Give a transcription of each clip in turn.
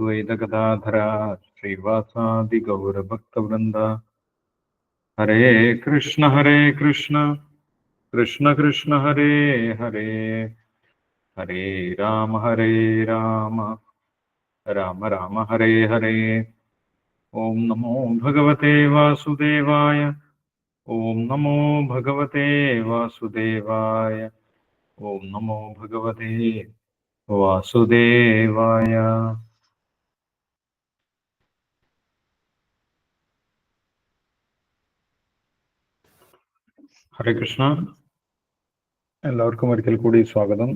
അദ്വൈത ഗദാധര ശ്രീവാസാദി ഗൗരഭക്തവൃന്ദ. ഹരേ കൃഷ്ണ കൃഷ്ണ കൃഷ്ണ ഹരേ ഹരേ, ഹരേ രാമ രാമ രാമ ഹരേ ഹരേ. ഓം നമോ ഭഗവതേ വാസുദേവായ. ഓം നമോ ഭഗവതേ വാസുദേവായ. ഓം നമോ ഭഗവതേ വാസുദേവായ. ഹരേ കൃഷ്ണ. എല്ലാവർക്കും ഒരിക്കൽ കൂടി സ്വാഗതം.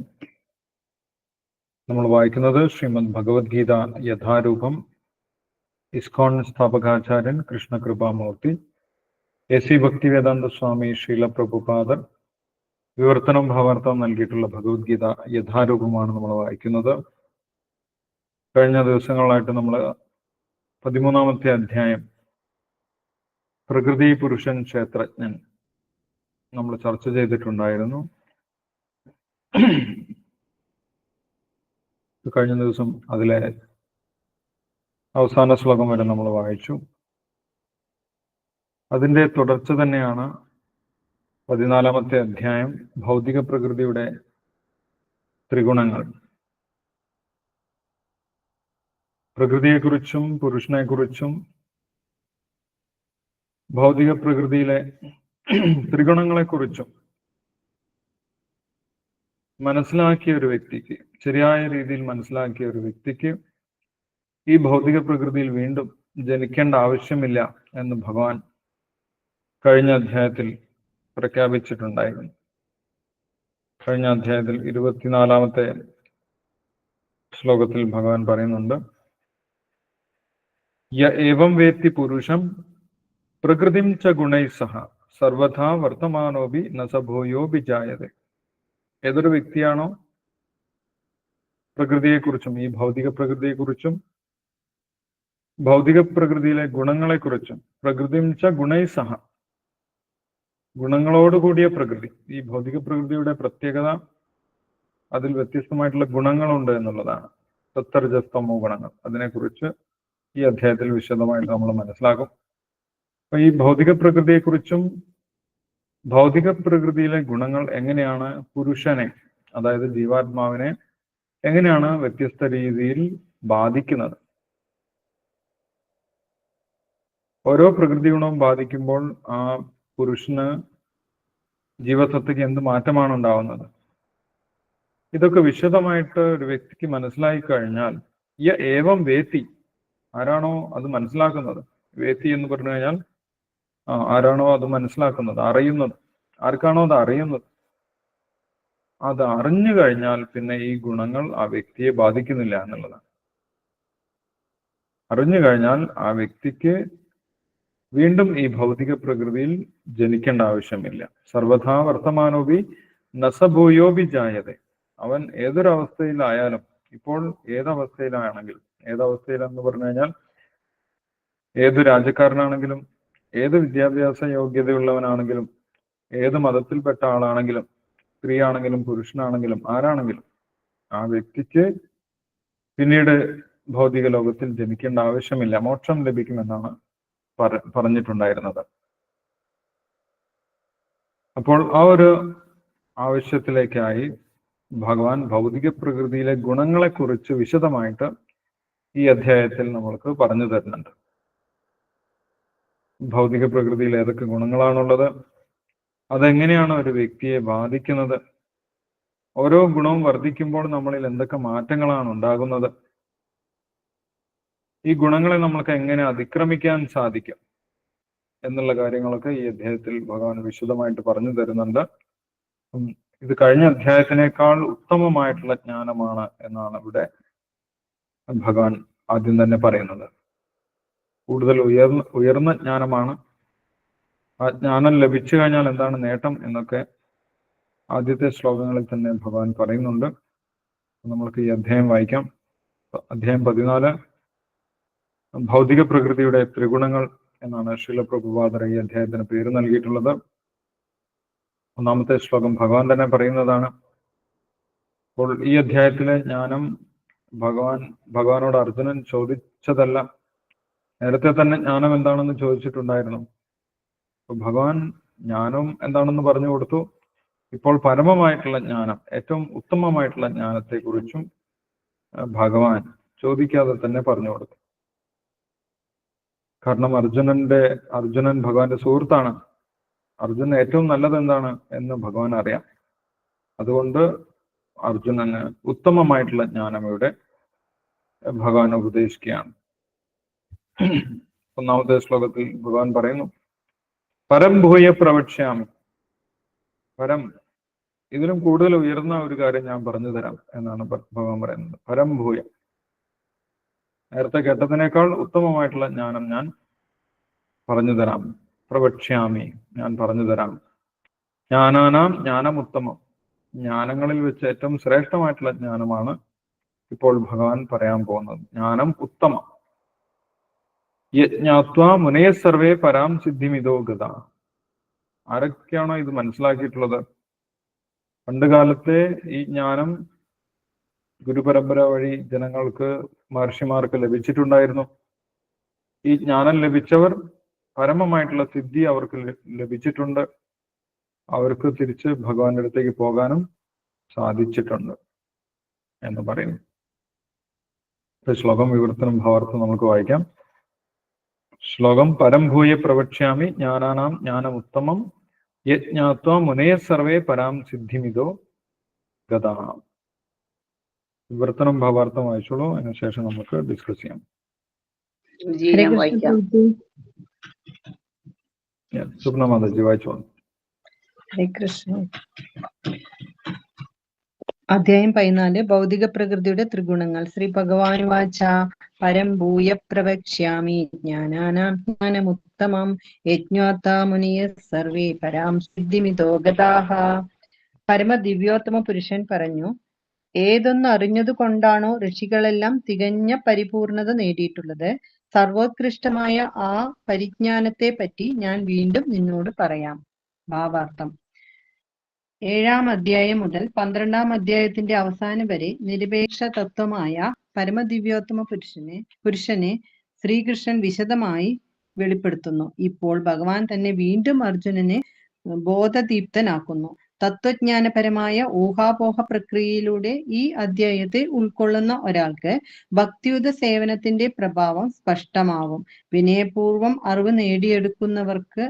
നമ്മൾ വായിക്കുന്നത് ശ്രീമദ് ഭഗവത്ഗീത യഥാരൂപം. ഇസ്കോൺ സ്ഥാപകാചാര്യൻ കൃഷ്ണകൃപാമൂർത്തി എ.സി. ഭക്തിവേദാന്ത സ്വാമി ശ്രീല പ്രഭുപാദർ വിവർത്തനം ഭാവാർത്ഥം നൽകിയിട്ടുള്ള ഭഗവത്ഗീത യഥാരൂപമാണ് നമ്മൾ വായിക്കുന്നത്. കഴിഞ്ഞ ദിവസങ്ങളായിട്ട് നമ്മൾ 13-ാമത്തെ അധ്യായം പ്രകൃതി പുരുഷൻ ക്ഷേത്രജ്ഞൻ നമ്മൾ ചർച്ച ചെയ്തിട്ടുണ്ടായിരുന്നു. കഴിഞ്ഞ ദിവസം അതിലെ അവസാന ശ്ലോകം വരെ നമ്മൾ വായിച്ചു. അതിൻ്റെ തുടർച്ച തന്നെയാണ് 14-ാമത്തെ അധ്യായം ഭൗതിക പ്രകൃതിയുടെ ത്രിഗുണങ്ങൾ. പ്രകൃതിയെക്കുറിച്ചും പുരുഷനെക്കുറിച്ചും ഭൗതിക പ്രകൃതിയിലെ ത്രിഗുണങ്ങളെക്കുറിച്ചും മനസ്സിലാക്കിയ ഒരു വ്യക്തിക്ക്, ശരിയായ രീതിയിൽ മനസ്സിലാക്കിയ ഒരു വ്യക്തിക്ക് ഈ ഭൗതിക പ്രകൃതിയിൽ വീണ്ടും ജനിക്കേണ്ട ആവശ്യമില്ല എന്ന് ഭഗവാൻ കഴിഞ്ഞ അധ്യായത്തിൽ പ്രഖ്യാപിച്ചിട്ടുണ്ടായിരുന്നു. കഴിഞ്ഞ അധ്യായത്തിൽ 24-ാമത്തെ ശ്ലോകത്തിൽ ഭഗവാൻ പറയുന്നുണ്ട്, യ ഏവം വേത്തി പുരുഷം പ്രകൃതിം ച ഗുണൈ സഹ സർവഥാ വർത്തമാനോപി നസഭൂയോപി ജായതേ. ഏതൊരു വ്യക്തിയാണോ പ്രകൃതിയെക്കുറിച്ചും, ഈ ഭൗതിക പ്രകൃതിയെക്കുറിച്ചും ഭൗതിക പ്രകൃതിയിലെ ഗുണങ്ങളെക്കുറിച്ചും, പ്രകൃതിം ച ഗുണൈ സഹ, ഗുണങ്ങളോടുകൂടിയ പ്രകൃതി. ഈ ഭൗതിക പ്രകൃതിയുടെ പ്രത്യേകത അതിൽ വ്യത്യസ്തമായിട്ടുള്ള ഗുണങ്ങളുണ്ട് എന്നുള്ളതാണ്. സത്വരജസ്തമോ ഗുണങ്ങൾ, അതിനെക്കുറിച്ച് ഈ അധ്യായത്തിൽ വിശദമായിട്ട് നമ്മൾ മനസ്സിലാക്കും. അപ്പൊ ഈ ഭൗതിക പ്രകൃതിയെക്കുറിച്ചും ഭൗതിക പ്രകൃതിയിലെ ഗുണങ്ങൾ എങ്ങനെയാണ് പുരുഷനെ, അതായത് ജീവാത്മാവിനെ എങ്ങനെയാണ് വ്യത്യസ്ത രീതിയിൽ ബാധിക്കുന്നത്, ഓരോ പ്രകൃതി ഗുണവും ബാധിക്കുമ്പോൾ ആ പുരുഷന്, ജീവസത്തയ്ക്ക് എന്ത് മാറ്റമാണ് ഉണ്ടാവുന്നത്, ഇതൊക്കെ വിശദമായിട്ട് ഒരു വ്യക്തിക്ക് മനസ്സിലാക്കി കഴിഞ്ഞാൽ യ ഏവം വേത്തി, ആരാണോ അത് മനസ്സിലാക്കുന്നത്, വേത്തി എന്ന് പറഞ്ഞു കഴിഞ്ഞാൽ ആരാണോ അത് മനസ്സിലാക്കുന്നത്, അറിയുന്നത്, ആർക്കാണോ അത് അറിയുന്നത്, അത് അറിഞ്ഞു കഴിഞ്ഞാൽ പിന്നെ ഈ ഗുണങ്ങൾ ആ വ്യക്തിയെ ബാധിക്കുന്നില്ല എന്നുള്ളതാണ്. അറിഞ്ഞു കഴിഞ്ഞാൽ ആ വ്യക്തിക്ക് വീണ്ടും ഈ ഭൗതിക പ്രകൃതിയിൽ ജനിക്കേണ്ട ആവശ്യമില്ല. സർവഥാ വർത്തമാനോപി നസഭൂയോപി ജായതേ. അവൻ ഏതൊരവസ്ഥയിലായാലും, ഇപ്പോൾ ഏതവസ്ഥയിലാണെങ്കിലും, ഏതവസ്ഥയിലെന്ന് പറഞ്ഞു കഴിഞ്ഞാൽ ഏത് രാജ്യക്കാരനാണെങ്കിലും, ഏത് വിദ്യാഭ്യാസ യോഗ്യതയുള്ളവനാണെങ്കിലും, ഏത് മതത്തിൽപ്പെട്ട ആളാണെങ്കിലും, സ്ത്രീ ആണെങ്കിലും പുരുഷനാണെങ്കിലും ആരാണെങ്കിലും, ആ വ്യക്തിക്ക് പിന്നീട് ഭൗതിക ലോകത്തിൽ ജനിക്കേണ്ട ആവശ്യമില്ല, മോക്ഷം ലഭിക്കുമെന്നാണ് പറഞ്ഞിട്ടുണ്ടായിരുന്നത്. അപ്പോൾ ആ ഒരു ആവശ്യത്തിലേക്കായി ഭഗവാൻ ഭൗതിക പ്രകൃതിയിലെ ഗുണങ്ങളെക്കുറിച്ച് വിശദമായിട്ട് ഈ അധ്യായത്തിൽ നമ്മൾക്ക് പറഞ്ഞു തരുന്നുണ്ട്. ഭൗതിക പ്രകൃതിയിൽ ഏതൊക്കെ ഗുണങ്ങളാണുള്ളത്, അതെങ്ങനെയാണ് ഒരു വ്യക്തിയെ ബാധിക്കുന്നത്, ഓരോ ഗുണവും വർദ്ധിക്കുമ്പോൾ നമ്മളിൽ എന്തൊക്കെ മാറ്റങ്ങളാണ് ഉണ്ടാകുന്നത്, ഈ ഗുണങ്ങളെ നമ്മൾക്ക് എങ്ങനെ അതിക്രമിക്കാൻ സാധിക്കും എന്നുള്ള കാര്യങ്ങളൊക്കെ ഈ അധ്യായത്തിൽ ഭഗവാൻ വിശദമായിട്ട് പറഞ്ഞു തരുന്നുണ്ട്. ഇത് കഴിഞ്ഞ അധ്യായത്തിനേക്കാൾ ഉത്തമമായിട്ടുള്ള ജ്ഞാനമാണ് എന്നാണ് ഇവിടെ ഭഗവാൻ ആദ്യം തന്നെ പറയുന്നത്. കൂടുതൽ ഉയർന്ന ജ്ഞാനമാണ്. ആ ജ്ഞാനം ലഭിച്ചു കഴിഞ്ഞാൽ എന്താണ് നേട്ടം എന്നൊക്കെ ആദ്യത്തെ ശ്ലോകങ്ങളിൽ തന്നെ ഭഗവാൻ പറയുന്നുണ്ട്. നമ്മൾക്ക് ഈ അധ്യായം വായിക്കാം. അധ്യായം 14 ഭൗതിക പ്രകൃതിയുടെ ത്രിഗുണങ്ങൾ എന്നാണ് ശ്രീല പ്രഭുപാദർ ഈ അധ്യായത്തിന് പേര് നൽകിയിട്ടുള്ളത്. 1-ാമത്തെ ശ്ലോകം ഭഗവാൻ തന്നെ പറയുന്നതാണ്. അപ്പോൾ ഈ അധ്യായത്തിലെ ജ്ഞാനം ഭഗവാനോട് അർജുനൻ ചോദിച്ചതല്ല, നേരത്തെ തന്നെ ജ്ഞാനം എന്താണെന്ന് ചോദിച്ചിട്ടുണ്ടായിരുന്നു. അപ്പൊ ഭഗവാൻ ജ്ഞാനം എന്താണെന്ന് പറഞ്ഞു കൊടുത്തു. ഇപ്പോൾ പരമമായിട്ടുള്ള ജ്ഞാനം, ഏറ്റവും ഉത്തമമായിട്ടുള്ള ജ്ഞാനത്തെ കുറിച്ചും ഭഗവാൻ ചോദിക്കാതെ തന്നെ പറഞ്ഞു കൊടുത്തു. കാരണം അർജുനൻ ഭഗവാന്റെ സുഹൃത്താണ്. അർജുനൻ ഏറ്റവും നല്ലത് എന്താണ് എന്ന് ഭഗവാൻ അറിയാം. അതുകൊണ്ട് അർജുനന് ഉത്തമമായിട്ടുള്ള ജ്ഞാനം ഇവിടെ ഭഗവാൻ ഉപദേശിക്കുകയാണ്. 1-ാമത്തെ ശ്ലോകത്തിൽ ഭഗവാൻ പറയുന്നു, പരം ഭൂയ പ്രവക്ഷ്യാമി. പരം, ഇതിലും കൂടുതൽ ഉയർന്ന ഒരു കാര്യം ഞാൻ പറഞ്ഞു തരാം എന്നാണ് ഭഗവാൻ പറയുന്നത്. പരം ഭൂയ, നേരത്തെ കേട്ടതിനേക്കാൾ ഉത്തമമായിട്ടുള്ള ജ്ഞാനം ഞാൻ പറഞ്ഞു തരാം. പ്രവക്ഷ്യാമി, ഞാൻ പറഞ്ഞു തരാം. ജ്ഞാനാനാം ജ്ഞാനമുത്തമം, ജ്ഞാനങ്ങളിൽ വെച്ച് ഏറ്റവും ശ്രേഷ്ഠമായിട്ടുള്ള ജ്ഞാനമാണ് ഇപ്പോൾ ഭഗവാൻ പറയാൻ പോകുന്നത്. ജ്ഞാനം ഉത്തമം. യജ്ഞാത്വാ മുനയ സർവേ പരാം സിദ്ധിമിതോ ഗത. ആരൊക്കെയാണോ ഇത് മനസ്സിലാക്കിയിട്ടുള്ളത്? പണ്ടുകാലത്തെ ഈ ജ്ഞാനം ഗുരുപരമ്പര വഴി ജനങ്ങൾക്ക്, മഹർഷിമാർക്ക് ലഭിച്ചിട്ടുണ്ടായിരുന്നു. ഈ ജ്ഞാനം ലഭിച്ചവർ പരമമായിട്ടുള്ള സിദ്ധി അവർക്ക് ലഭിച്ചിട്ടുണ്ട്. അവർക്ക് തിരിച്ച് ഭഗവാന്റെ അടുത്തേക്ക് പോകാനും സാധിച്ചിട്ടുണ്ട് എന്ന് പറയുന്നു. ശ്ലോകം വിവർത്തനം ഭാവാർത്ഥം നമുക്ക് വായിക്കാം. ശ്ലോകം പരം ഭൂയ പ്രവക്ഷ്യാമി ജ്ഞാനാനാം ജ്ഞാനമുത്തമം യജ്ഞാത്വാ മുനയ സർവേ പരാം സിദ്ധിമിതോ ഗതാ. വിവർത്തനം ഭാവാർത്ഥം വായിച്ചോളൂ, അതിനുശേഷം നമുക്ക് ഡിസ്കസ് ചെയ്യാം. സുപ്ന മാതാജി വായിച്ചോളൂ. ഹരേ കൃഷ്ണ. അധ്യായം 14. ഭൗതിക പ്രകൃതിയുടെ ത്രിഗുണങ്ങൾ. ശ്രീ ഭഗവാൻ വാച പരം ഭൂയ പ്രവക്ഷ്യാമി ജ്ഞാനാനാം ജ്ഞാനമുത്തമം യജ്ഞാത്വാ മുനയ സർവേ പരാം സിദ്ധിമിതോ ഗതാഃ. പരമദിവ്യോത്തമ പുരുഷൻ പറഞ്ഞു, ഏതൊന്ന് അറിഞ്ഞതുകൊണ്ടാണോ ഋഷികളെല്ലാം തികഞ്ഞ പരിപൂർണത നേടിയിട്ടുള്ളത്, സർവോത്കൃഷ്ടമായ ആ പരിജ്ഞാനത്തെ പറ്റി ഞാൻ വീണ്ടും നിന്നോട് പറയാം. ഭാവാർത്ഥം. 7-ാം അധ്യായം മുതൽ 12-ാം അധ്യായത്തിന്റെ അവസാനം വരെ നിരപേക്ഷ തത്വമായ പരമദിവ്യോത്തമ പുരുഷനെ ശ്രീകൃഷ്ണൻ വിശദമായി വെളിപ്പെടുത്തുന്നു. ഇപ്പോൾ ഭഗവാൻ തന്നെ വീണ്ടും അർജുനനെ ബോധദീപ്തനാക്കുന്നു. തത്വജ്ഞാനപരമായ ഊഹാപോഹ പ്രക്രിയയിലൂടെ ഈ അധ്യായത്തെ ഉൾക്കൊള്ളുന്ന ഒരാൾക്ക് ഭക്തിയുത സേവനത്തിന്റെ പ്രഭാവം സ്പഷ്ടമാവും. വിനയപൂർവം അറിവ് നേടിയെടുക്കുന്നവർക്ക്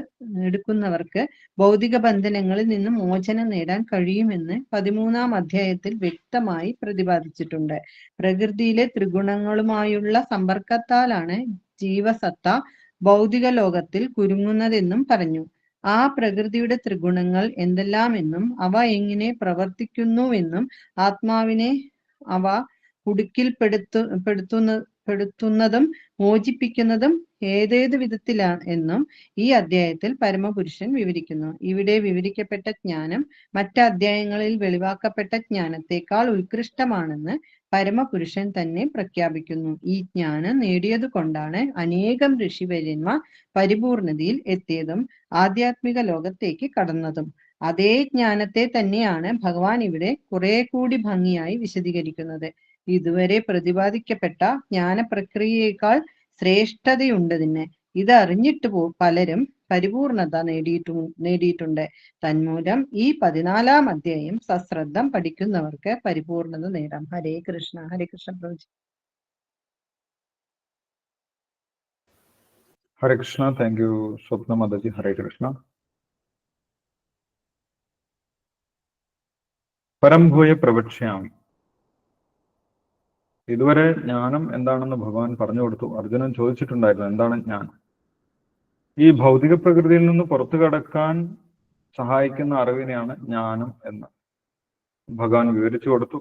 ഭൗതിക ബന്ധനങ്ങളിൽ നിന്ന് മോചനം നേടാൻ കഴിയുമെന്ന് 13-ാം അധ്യായത്തിൽ വ്യക്തമായി പ്രതിപാദിച്ചിട്ടുണ്ട്. പ്രകൃതിയിലെ ത്രിഗുണങ്ങളുമായുള്ള സമ്പർക്കത്താലാണ് ജീവസത്ത ഭൗതിക ലോകത്തിൽ കുരുങ്ങുന്നതെന്നും പറഞ്ഞു. ആ പ്രകൃതിയുടെ ത്രിഗുണങ്ങൾ എന്തെല്ലാമെന്നും അവ എങ്ങനെ പ്രവർത്തിക്കുന്നുവെന്നും ആത്മാവിനെ അവ കുടുക്കിൽപ്പെടുത്തുന്നതും മോചിപ്പിക്കുന്നതും ഏതേത് വിധത്തിലാണ് എന്നും ഈ അധ്യായത്തിൽ പരമപുരുഷൻ വിവരിക്കുന്നു. ഇവിടെ വിവരിക്കപ്പെട്ട ജ്ഞാനം മറ്റ് അധ്യായങ്ങളിൽ വെളിവാക്കപ്പെട്ട ജ്ഞാനത്തെക്കാൾ ഉത്കൃഷ്ടമാണെന്ന് പരമപുരുഷൻ തന്നെ പ്രഖ്യാപിക്കുന്നു. ഈ ജ്ഞാനം നേടിയത് കൊണ്ടാണ് അനേകം ഋഷിവര്യന്മാർ പരിപൂർണതയിൽ എത്തിയതും ആധ്യാത്മിക ലോകത്തേക്ക് കടന്നതും. അതേ ജ്ഞാനത്തെ തന്നെയാണ് ഭഗവാൻ ഇവിടെ കുറെ കൂടി ഭംഗിയായി വിശദീകരിക്കുന്നത്. ഇതുവരെ പ്രതിപാദിക്കപ്പെട്ട ജ്ഞാന പ്രക്രിയയേക്കാൾ ശ്രേഷ്ഠതയുണ്ടതിന്. ഇത് അറിഞ്ഞിട്ട് പലരും പരിപൂർണത നേടിയിട്ടുണ്ട്. തന്മൂലം ഈ 14-ാം അധ്യായം സശ്രദ്ധം പഠിക്കുന്നവർക്ക് പരിപൂർണത നേടാം. ഹരേ കൃഷ്ണ. ഹരേ കൃഷ്ണ പ്രഭുജി. ഹരേ കൃഷ്ണ. താങ്ക് യു സ്വപ്ന മാതാജി. ഹരേ കൃഷ്ണ. പരംഭൂയ പ്രവക്ഷ്യാമി. ഇതുവരെ ജ്ഞാനം എന്താണെന്ന് ഭഗവാൻ പറഞ്ഞു കൊടുത്തു. അർജുനൻ ചോദിച്ചിട്ടുണ്ടായിരുന്നു, എന്താണ് ജ്ഞാനം? ഈ ഭൗതിക പ്രകൃതിയിൽ നിന്ന് പുറത്തു കടക്കാൻ സഹായിക്കുന്ന അറിവിനെയാണ് ജ്ഞാനം എന്ന് ഭഗവാൻ വിവരിച്ചു കൊടുത്തു.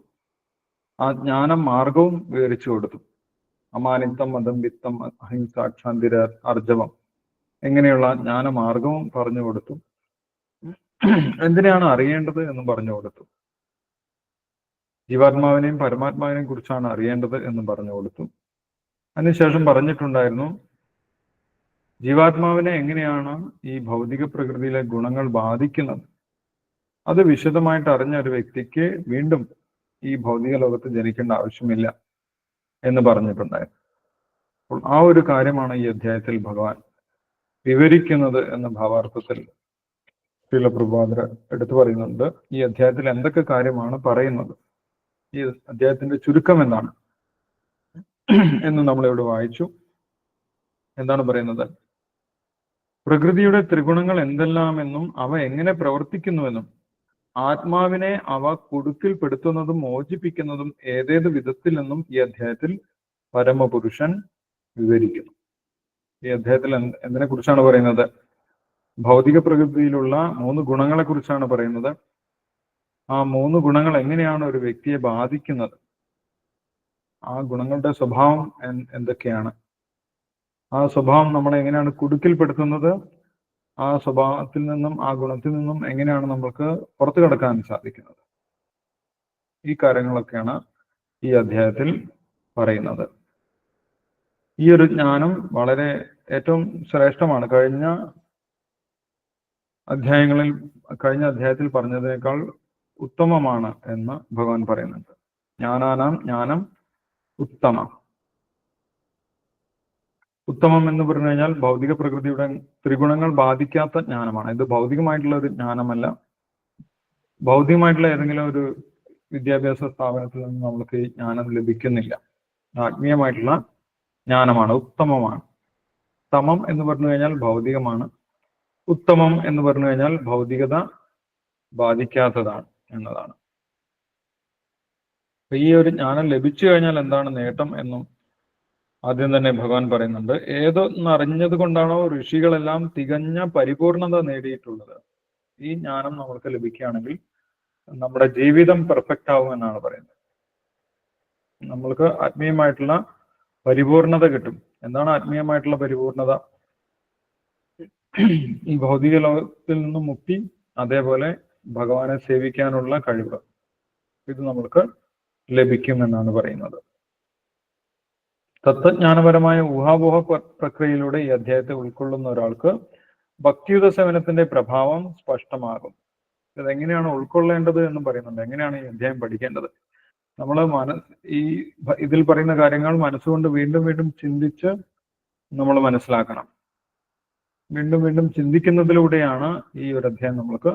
ആ ജ്ഞാന മാർഗവും വിവരിച്ചു കൊടുത്തു. അമാനിത്തം, മതം, വിത്തം, അഹിംസ, ക്ഷാന്തിര, അർജവം, എങ്ങനെയുള്ള ജ്ഞാനമാർഗവും പറഞ്ഞു കൊടുത്തു. എന്തിനാണ് അറിയേണ്ടത് എന്നും പറഞ്ഞു കൊടുത്തു. ജീവാത്മാവിനെയും പരമാത്മാവിനെയും കുറിച്ചാണ് അറിയേണ്ടത് എന്നും പറഞ്ഞു കൊടുത്തു. അതിനുശേഷം പറഞ്ഞിട്ടുണ്ടായിരുന്നു, ജീവാത്മാവിനെ എങ്ങനെയാണ് ഈ ഭൗതിക പ്രകൃതിയിലെ ഗുണങ്ങൾ ബാധിക്കുന്നത്, അത് വിശദമായിട്ട് അറിഞ്ഞ ഒരു വ്യക്തിക്ക് വീണ്ടും ഈ ഭൗതിക ലോകത്ത് ജനിക്കേണ്ട ആവശ്യമില്ല. എന്ന് പറഞ്ഞിട്ടുണ്ടായിരുന്നു. അപ്പോൾ ആ ഒരു കാര്യമാണ് ഈ അധ്യായത്തിൽ ഭഗവാൻ വിവരിക്കുന്നത് എന്ന ഭാവാർത്ഥത്തിൽ ശ്രീല പ്രഭുപാദർ എടുത്തു പറയുന്നുണ്ട്. ഈ അധ്യായത്തിൽ എന്തൊക്കെ കാര്യമാണ് പറയുന്നത്, ഈ അധ്യായത്തിന്റെ ചുരുക്കം എന്താണ് എന്ന് നമ്മളിവിടെ വായിച്ചു. എന്താണ് പറയുന്നത്? പ്രകൃതിയുടെ ത്രിഗുണങ്ങൾ എന്തെല്ലാമെന്നും അവ എങ്ങനെ പ്രവർത്തിക്കുന്നുവെന്നും ആത്മാവിനെ അവ കുടുക്കിൽപ്പെടുത്തുന്നതും മോചിപ്പിക്കുന്നതും ഏതേത് വിധത്തിൽ എന്നും ഈ അധ്യായത്തിൽ പരമപുരുഷൻ വിവരിക്കുന്നു. ഈ അധ്യായത്തിൽ എന്തിനെ കുറിച്ചാണ് പറയുന്നത്? ഭൗതിക പ്രകൃതിയിലുള്ള 3 ഗുണങ്ങളെ കുറിച്ചാണ് പറയുന്നത്. ആ 3 ഗുണങ്ങൾ എങ്ങനെയാണ് ഒരു വ്യക്തിയെ ബാധിക്കുന്നത്, ആ ഗുണങ്ങളുടെ സ്വഭാവം എന്തൊക്കെയാണ്, ആ സ്വഭാവം നമ്മളെ എങ്ങനെയാണ് കുടുക്കിൽപ്പെടുത്തുന്നത്, ആ സ്വഭാവത്തിൽ നിന്നും ആ ഗുണത്തിൽ നിന്നും എങ്ങനെയാണ് നമ്മൾക്ക് പുറത്തു കടക്കാൻ സാധിക്കുന്നത്, ഈ കാര്യങ്ങളൊക്കെയാണ് ഈ അധ്യായത്തിൽ പറയുന്നത്. ഈ ഒരു ജ്ഞാനം വളരെ ഏറ്റവും ശ്രേഷ്ഠമാണ്. കഴിഞ്ഞ അധ്യായത്തിൽ പറഞ്ഞതിനേക്കാൾ ഉത്തമമാണ് എന്ന് ഭഗവാൻ പറയുന്നുണ്ട്. ജ്ഞാനാനാം ജ്ഞാനം ഉത്തമം. ഉത്തമം എന്ന് പറഞ്ഞു കഴിഞ്ഞാൽ ഭൗതിക പ്രകൃതിയുടെ ത്രിഗുണങ്ങൾ ബാധിക്കാത്ത ജ്ഞാനമാണ്. ഇത് ഭൗതികമായിട്ടുള്ള ഒരു ജ്ഞാനമല്ല. ഭൗതികമായിട്ടുള്ള ഏതെങ്കിലും ഒരു വിദ്യാഭ്യാസ സ്ഥാപനത്തിൽ നിന്ന് നമുക്ക് ഈ ജ്ഞാനം ലഭിക്കുന്നില്ല. ആത്മീയമായിട്ടുള്ള ജ്ഞാനമാണ്, ഉത്തമമാണ്. സമം എന്ന് പറഞ്ഞു കഴിഞ്ഞാൽ ഭൗതികമാണ്. ഉത്തമം എന്ന് പറഞ്ഞു കഴിഞ്ഞാൽ ഭൗതികത ബാധിക്കാത്തതാണ് എന്നതാണ്. ഈ ഒരു ജ്ഞാനം ലഭിച്ചു കഴിഞ്ഞാൽ എന്താണ് നേട്ടം എന്നും ആദ്യം തന്നെ ഭഗവാൻ പറയുന്നുണ്ട്. ഏതൊന്നറിഞ്ഞത് കൊണ്ടാണോ ഋഷികളെല്ലാം തികഞ്ഞ പരിപൂർണത നേടിയിട്ടുള്ളത്. ഈ ജ്ഞാനം നമ്മൾക്ക് ലഭിക്കുകയാണെങ്കിൽ നമ്മുടെ ജീവിതം പെർഫെക്റ്റ് ആവും എന്നാണ് പറയുന്നത്. നമ്മൾക്ക് ആത്മീയമായിട്ടുള്ള പരിപൂർണത കിട്ടും. എന്താണ് ആത്മീയമായിട്ടുള്ള പരിപൂർണത? ഈ ഭൗതിക ലോകത്തിൽ നിന്നും മുക്തി, അതേപോലെ ഭഗവാനെ സേവിക്കാനുള്ള കഴിവ്, ഇത് നമ്മൾക്ക് ലഭിക്കുമെന്നാണ് പറയുന്നത്. തത്വജ്ഞാനപരമായ ഊഹാപോഹ പ്രക്രിയയിലൂടെ ഈ അധ്യായത്തെ ഉൾക്കൊള്ളുന്ന ഒരാൾക്ക് ഭക്തിയുത സേവനത്തിന്റെ പ്രഭാവം സ്പഷ്ടമാകും. ഇതെങ്ങനെയാണ് ഉൾക്കൊള്ളേണ്ടത് എന്നും പറയുന്നുണ്ട്. എങ്ങനെയാണ് ഈ അധ്യായം പഠിക്കേണ്ടത്? നമ്മൾ ഇതിൽ പറയുന്ന കാര്യങ്ങൾ മനസ്സുകൊണ്ട് വീണ്ടും വീണ്ടും ചിന്തിച്ച് നമ്മൾ മനസ്സിലാക്കണം. വീണ്ടും വീണ്ടും ചിന്തിക്കുന്നതിലൂടെയാണ് ഈ ഒരു അധ്യായം നമുക്ക്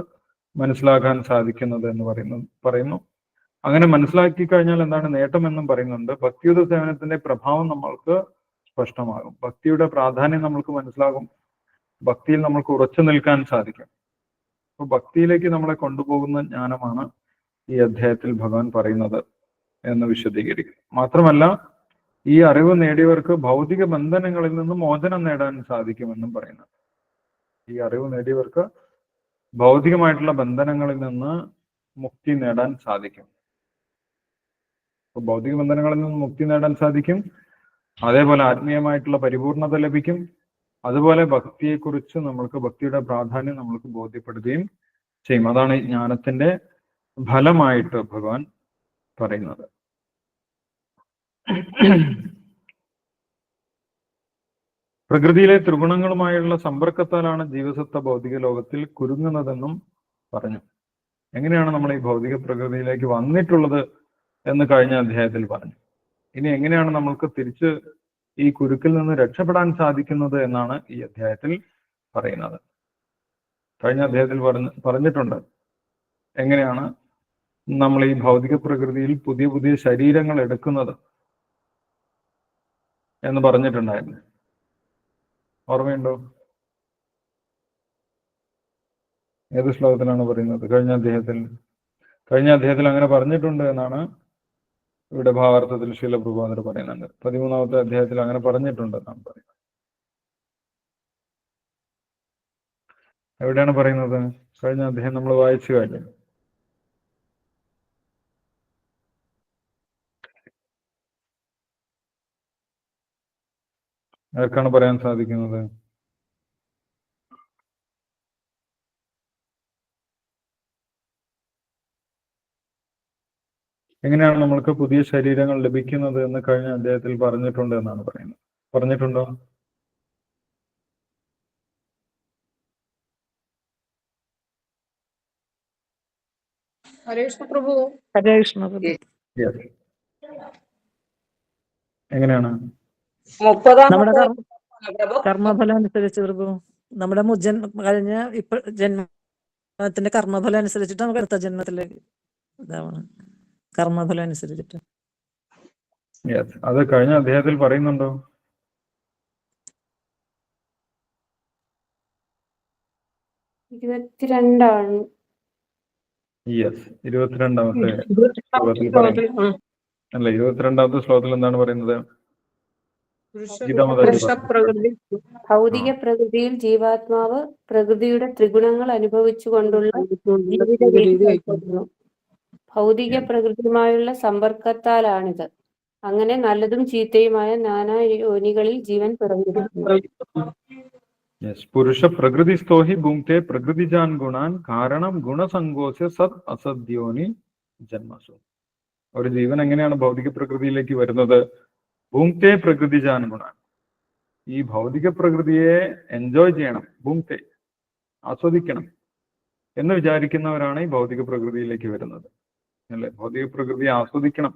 മനസ്സിലാക്കാൻ സാധിക്കുന്നത് എന്ന് പറയുന്നു. അങ്ങനെ മനസ്സിലാക്കി കഴിഞ്ഞാൽ എന്താണ് നേട്ടം എന്നും പറയുന്നുണ്ട്. ഭക്തിയുത സേവനത്തിന്റെ പ്രഭാവം നമ്മൾക്ക് സ്പഷ്ടമാകും. ഭക്തിയുടെ പ്രാധാന്യം നമ്മൾക്ക് മനസ്സിലാകും. ഭക്തിയിൽ നമുക്ക് ഉറച്ചു നിൽക്കാൻ സാധിക്കും. അപ്പൊ ഭക്തിയിലേക്ക് നമ്മളെ കൊണ്ടുപോകുന്ന ജ്ഞാനമാണ് ഈ അധ്യായത്തിൽ ഭഗവാൻ പറയുന്നത് എന്ന് വിശദീകരിക്കും. മാത്രമല്ല, ഈ അറിവ് നേടിയവർക്ക് ഭൗതിക ബന്ധനങ്ങളിൽ നിന്ന് മോചനം നേടാൻ സാധിക്കുമെന്നും പറയുന്നു. ഈ അറിവ് നേടിയവർക്ക് ഭൗതികമായിട്ടുള്ള ബന്ധനങ്ങളിൽ നിന്ന് മുക്തി നേടാൻ സാധിക്കും. അപ്പൊ ഭൗതിക ബന്ധനങ്ങളിൽ നിന്ന് മുക്തി നേടാൻ സാധിക്കും. അതേപോലെ ആത്മീയമായിട്ടുള്ള പരിപൂർണത ലഭിക്കും. അതുപോലെ ഭക്തിയെക്കുറിച്ച് നമ്മൾക്ക്, ഭക്തിയുടെ പ്രാധാന്യം നമ്മൾക്ക് ബോധ്യപ്പെടുകയും ചെയ്യും. അതാണ് ഈ ജ്ഞാനത്തിന്റെ ഫലമായിട്ട് ഭഗവാൻ പറയുന്നത്. പ്രകൃതിയിലെ ത്രിഗുണങ്ങളുമായുള്ള സമ്പർക്കത്താലാണ് ജീവസത്ത ഭൗതിക ലോകത്തിൽ കുരുങ്ങുന്നതെന്നും പറഞ്ഞു. എങ്ങനെയാണ് നമ്മൾ ഈ ഭൗതിക പ്രകൃതിയിലേക്ക് വന്നിട്ടുള്ളത് എന്ന് കഴിഞ്ഞ അധ്യായത്തിൽ പറഞ്ഞു. ഇനി എങ്ങനെയാണ് നമ്മൾക്ക് തിരിച്ച് ഈ കുരുക്കിൽ നിന്ന് രക്ഷപ്പെടാൻ സാധിക്കുന്നത് എന്നാണ് ഈ അധ്യായത്തിൽ പറയുന്നത്. കഴിഞ്ഞ അധ്യായത്തിൽ പറഞ്ഞിട്ടുണ്ട് എങ്ങനെയാണ് നമ്മൾ ഈ ഭൗതിക പ്രകൃതിയിൽ പുതിയ പുതിയ ശരീരങ്ങൾ എടുക്കുന്നത് എന്ന് പറഞ്ഞിട്ടുണ്ടായിരുന്നു. ഓർമ്മയുണ്ടോ? ഏത് ശ്ലോകത്തിലാണ് പറയുന്നത്? കഴിഞ്ഞ അധ്യായത്തിൽ അങ്ങനെ പറഞ്ഞിട്ടുണ്ട് എന്നാണ് ഇവിടെ ഭാവാർത്ഥത്തിൽ ശ്രീല പ്രഭുപാദർ പറയുന്നുണ്ട്. 13ാമത്തെ അധ്യായത്തിൽ അങ്ങനെ പറഞ്ഞിട്ടുണ്ട് എന്നാണ് പറയുന്നത്. എവിടെയാണ് പറയുന്നത്? കഴിഞ്ഞ അധ്യായം നമ്മൾ വായിച്ചു കഴിഞ്ഞു. ആർക്കാണ് പറയാൻ സാധിക്കുന്നത്? എങ്ങനെയാണ് നമ്മൾക്ക് പുതിയ ശരീരങ്ങൾ ലഭിക്കുന്നത് എന്ന് കഴിഞ്ഞ അധ്യായത്തിൽ പറഞ്ഞിട്ടുണ്ട് എന്നാണ് പറയുന്നത്. പറഞ്ഞിട്ടുണ്ടോ? ഹരേ കൃഷ്ണ പ്രഭു. ഹരേ കൃഷ്ണ പ്രഭു. Yes. എങ്ങനെയാണ്? നമ്മുടെ കർമ്മഫലം അനുസരിച്ച് പ്രഭു, നമ്മുടെ കഴിഞ്ഞ ഇപ്പൊ ജന്മത്തിന്റെ കർമ്മഫലം അനുസരിച്ചിട്ട് നമുക്ക് അടുത്ത ജന്മത്തിലേക്ക് ഇതാവണം. കർമ്മഫലം അനുസരിച്ചിട്ട്. അത് കഴിഞ്ഞ അധ്യായത്തിൽ പറയുന്നുണ്ടോ? യെസ്, 22ാമത്തെ ശ്ലോകത്തിൽ പറയുന്നു അല്ല, 22ാമത്തെ ശ്ലോകത്തിൽ എന്താണ് പറയുന്നത്? ഭൗതിക പ്രകൃതിയിൽ ജീവാത്മാവ് പ്രകൃതിയുടെ ത്രിഗുണങ്ങൾ അനുഭവിച്ചുകൊണ്ടുള്ള ജീവിത രീതി കൈക്കൊള്ളുന്നു. ഭൗതിക പ്രകൃതിയുമായുള്ള സമ്പർക്കത്താലാണിത്. അങ്ങനെ നല്ലതും ചീത്തയുമായ നാനാ യോനികളിൽ ജീവൻ പിറന്നിരിക്കുന്നു. പുരുഷ പ്രകൃതിസ്ഥോഹി ഭുങ്ക്തേ പ്രകൃതിജാൻ ഗുണാൻ കാരണം ഗുണസങ്കോച സത് അസദ്യോനി ജന്മസു. ഒരു ജീവൻ എങ്ങനെയാണ് ഭൗതിക പ്രകൃതിയിലേക്ക് വരുന്നത്? ഭുങ്ക്തേ പ്രകൃതിജാൻ ഗുണാൻ. ഈ ഭൗതിക പ്രകൃതിയെ എൻജോയ് ചെയ്യണം, ഭുങ്ക്തേ ആസ്വദിക്കണം എന്ന് വിചാരിക്കുന്നവരാണ് ഈ ഭൗതിക പ്രകൃതിയിലേക്ക് വരുന്നത്, അല്ലെ? ഭൗതിക പ്രകൃതിയെ ആസ്വദിക്കണം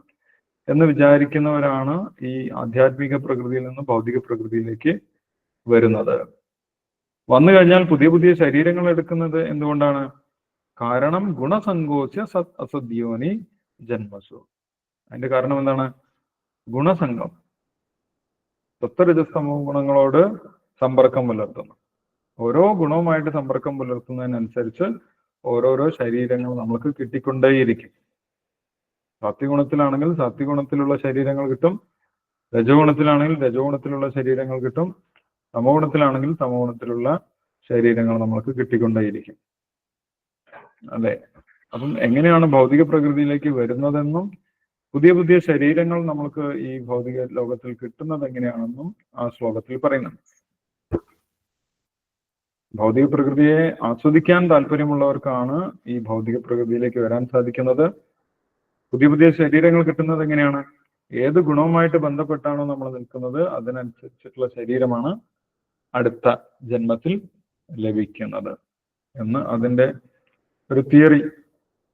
എന്ന് വിചാരിക്കുന്നവരാണ് ഈ ആധ്യാത്മിക പ്രകൃതിയിൽ നിന്ന് ഭൗതിക പ്രകൃതിയിലേക്ക് വരുന്നത്. വന്നു കഴിഞ്ഞാൽ പുതിയ പുതിയ ശരീരങ്ങൾ എടുക്കുന്നത് എന്തുകൊണ്ടാണ്? കാരണം ഗുണസങ്കോച സത് അസദ്യോനി ജന്മസു. അതിന്റെ കാരണം എന്താണ്? ഗുണസംഗം, സത്വരജസ്തമോ ഗുണങ്ങളോട് സമ്പർക്കം പുലർത്തുന്നു. ഓരോ ഗുണവുമായിട്ട് സമ്പർക്കം പുലർത്തുന്നതിനനുസരിച്ച് ഓരോരോ ശരീരങ്ങൾ നമുക്ക് കിട്ടിക്കൊണ്ടേയിരിക്കും. സാത്വിഗുണത്തിലാണെങ്കിൽ സാത്വിഗുണത്തിലുള്ള ശരീരങ്ങൾ കിട്ടും, രജോഗുണത്തിലാണെങ്കിൽ രജോഗുണത്തിലുള്ള ശരീരങ്ങൾ കിട്ടും, തമോഗുണത്തിലാണെങ്കിൽ തമോഗുണത്തിലുള്ള ശരീരങ്ങൾ നമ്മൾക്ക് കിട്ടിക്കൊണ്ടേയിരിക്കും, അല്ലെ? അപ്പം എങ്ങനെയാണ് ഭൗതിക പ്രകൃതിയിലേക്ക് വരുന്നതെന്നും പുതിയ പുതിയ ശരീരങ്ങൾ നമ്മൾക്ക് ഈ ഭൗതിക ലോകത്തിൽ കിട്ടുന്നത് എങ്ങനെയാണെന്നും ആ ശ്ലോകത്തിൽ പറയുന്നുണ്ട്. ഭൗതിക പ്രകൃതിയെ ആസ്വദിക്കാൻ താല്പര്യമുള്ളവർക്കാണ് ഈ ഭൗതിക പ്രകൃതിയിലേക്ക് വരാൻ സാധിക്കുന്നത്. പുതിയ പുതിയ ശരീരങ്ങൾ കിട്ടുന്നത് എങ്ങനെയാണ്? ഏത് ഗുണവുമായിട്ട് ബന്ധപ്പെട്ടാണോ നമ്മൾ നിൽക്കുന്നത് അതിനനുസരിച്ചിട്ടുള്ള ശരീരമാണ് അടുത്ത ജന്മത്തിൽ ലഭിക്കുന്നത് എന്ന് അതിന്റെ ഒരു തിയറി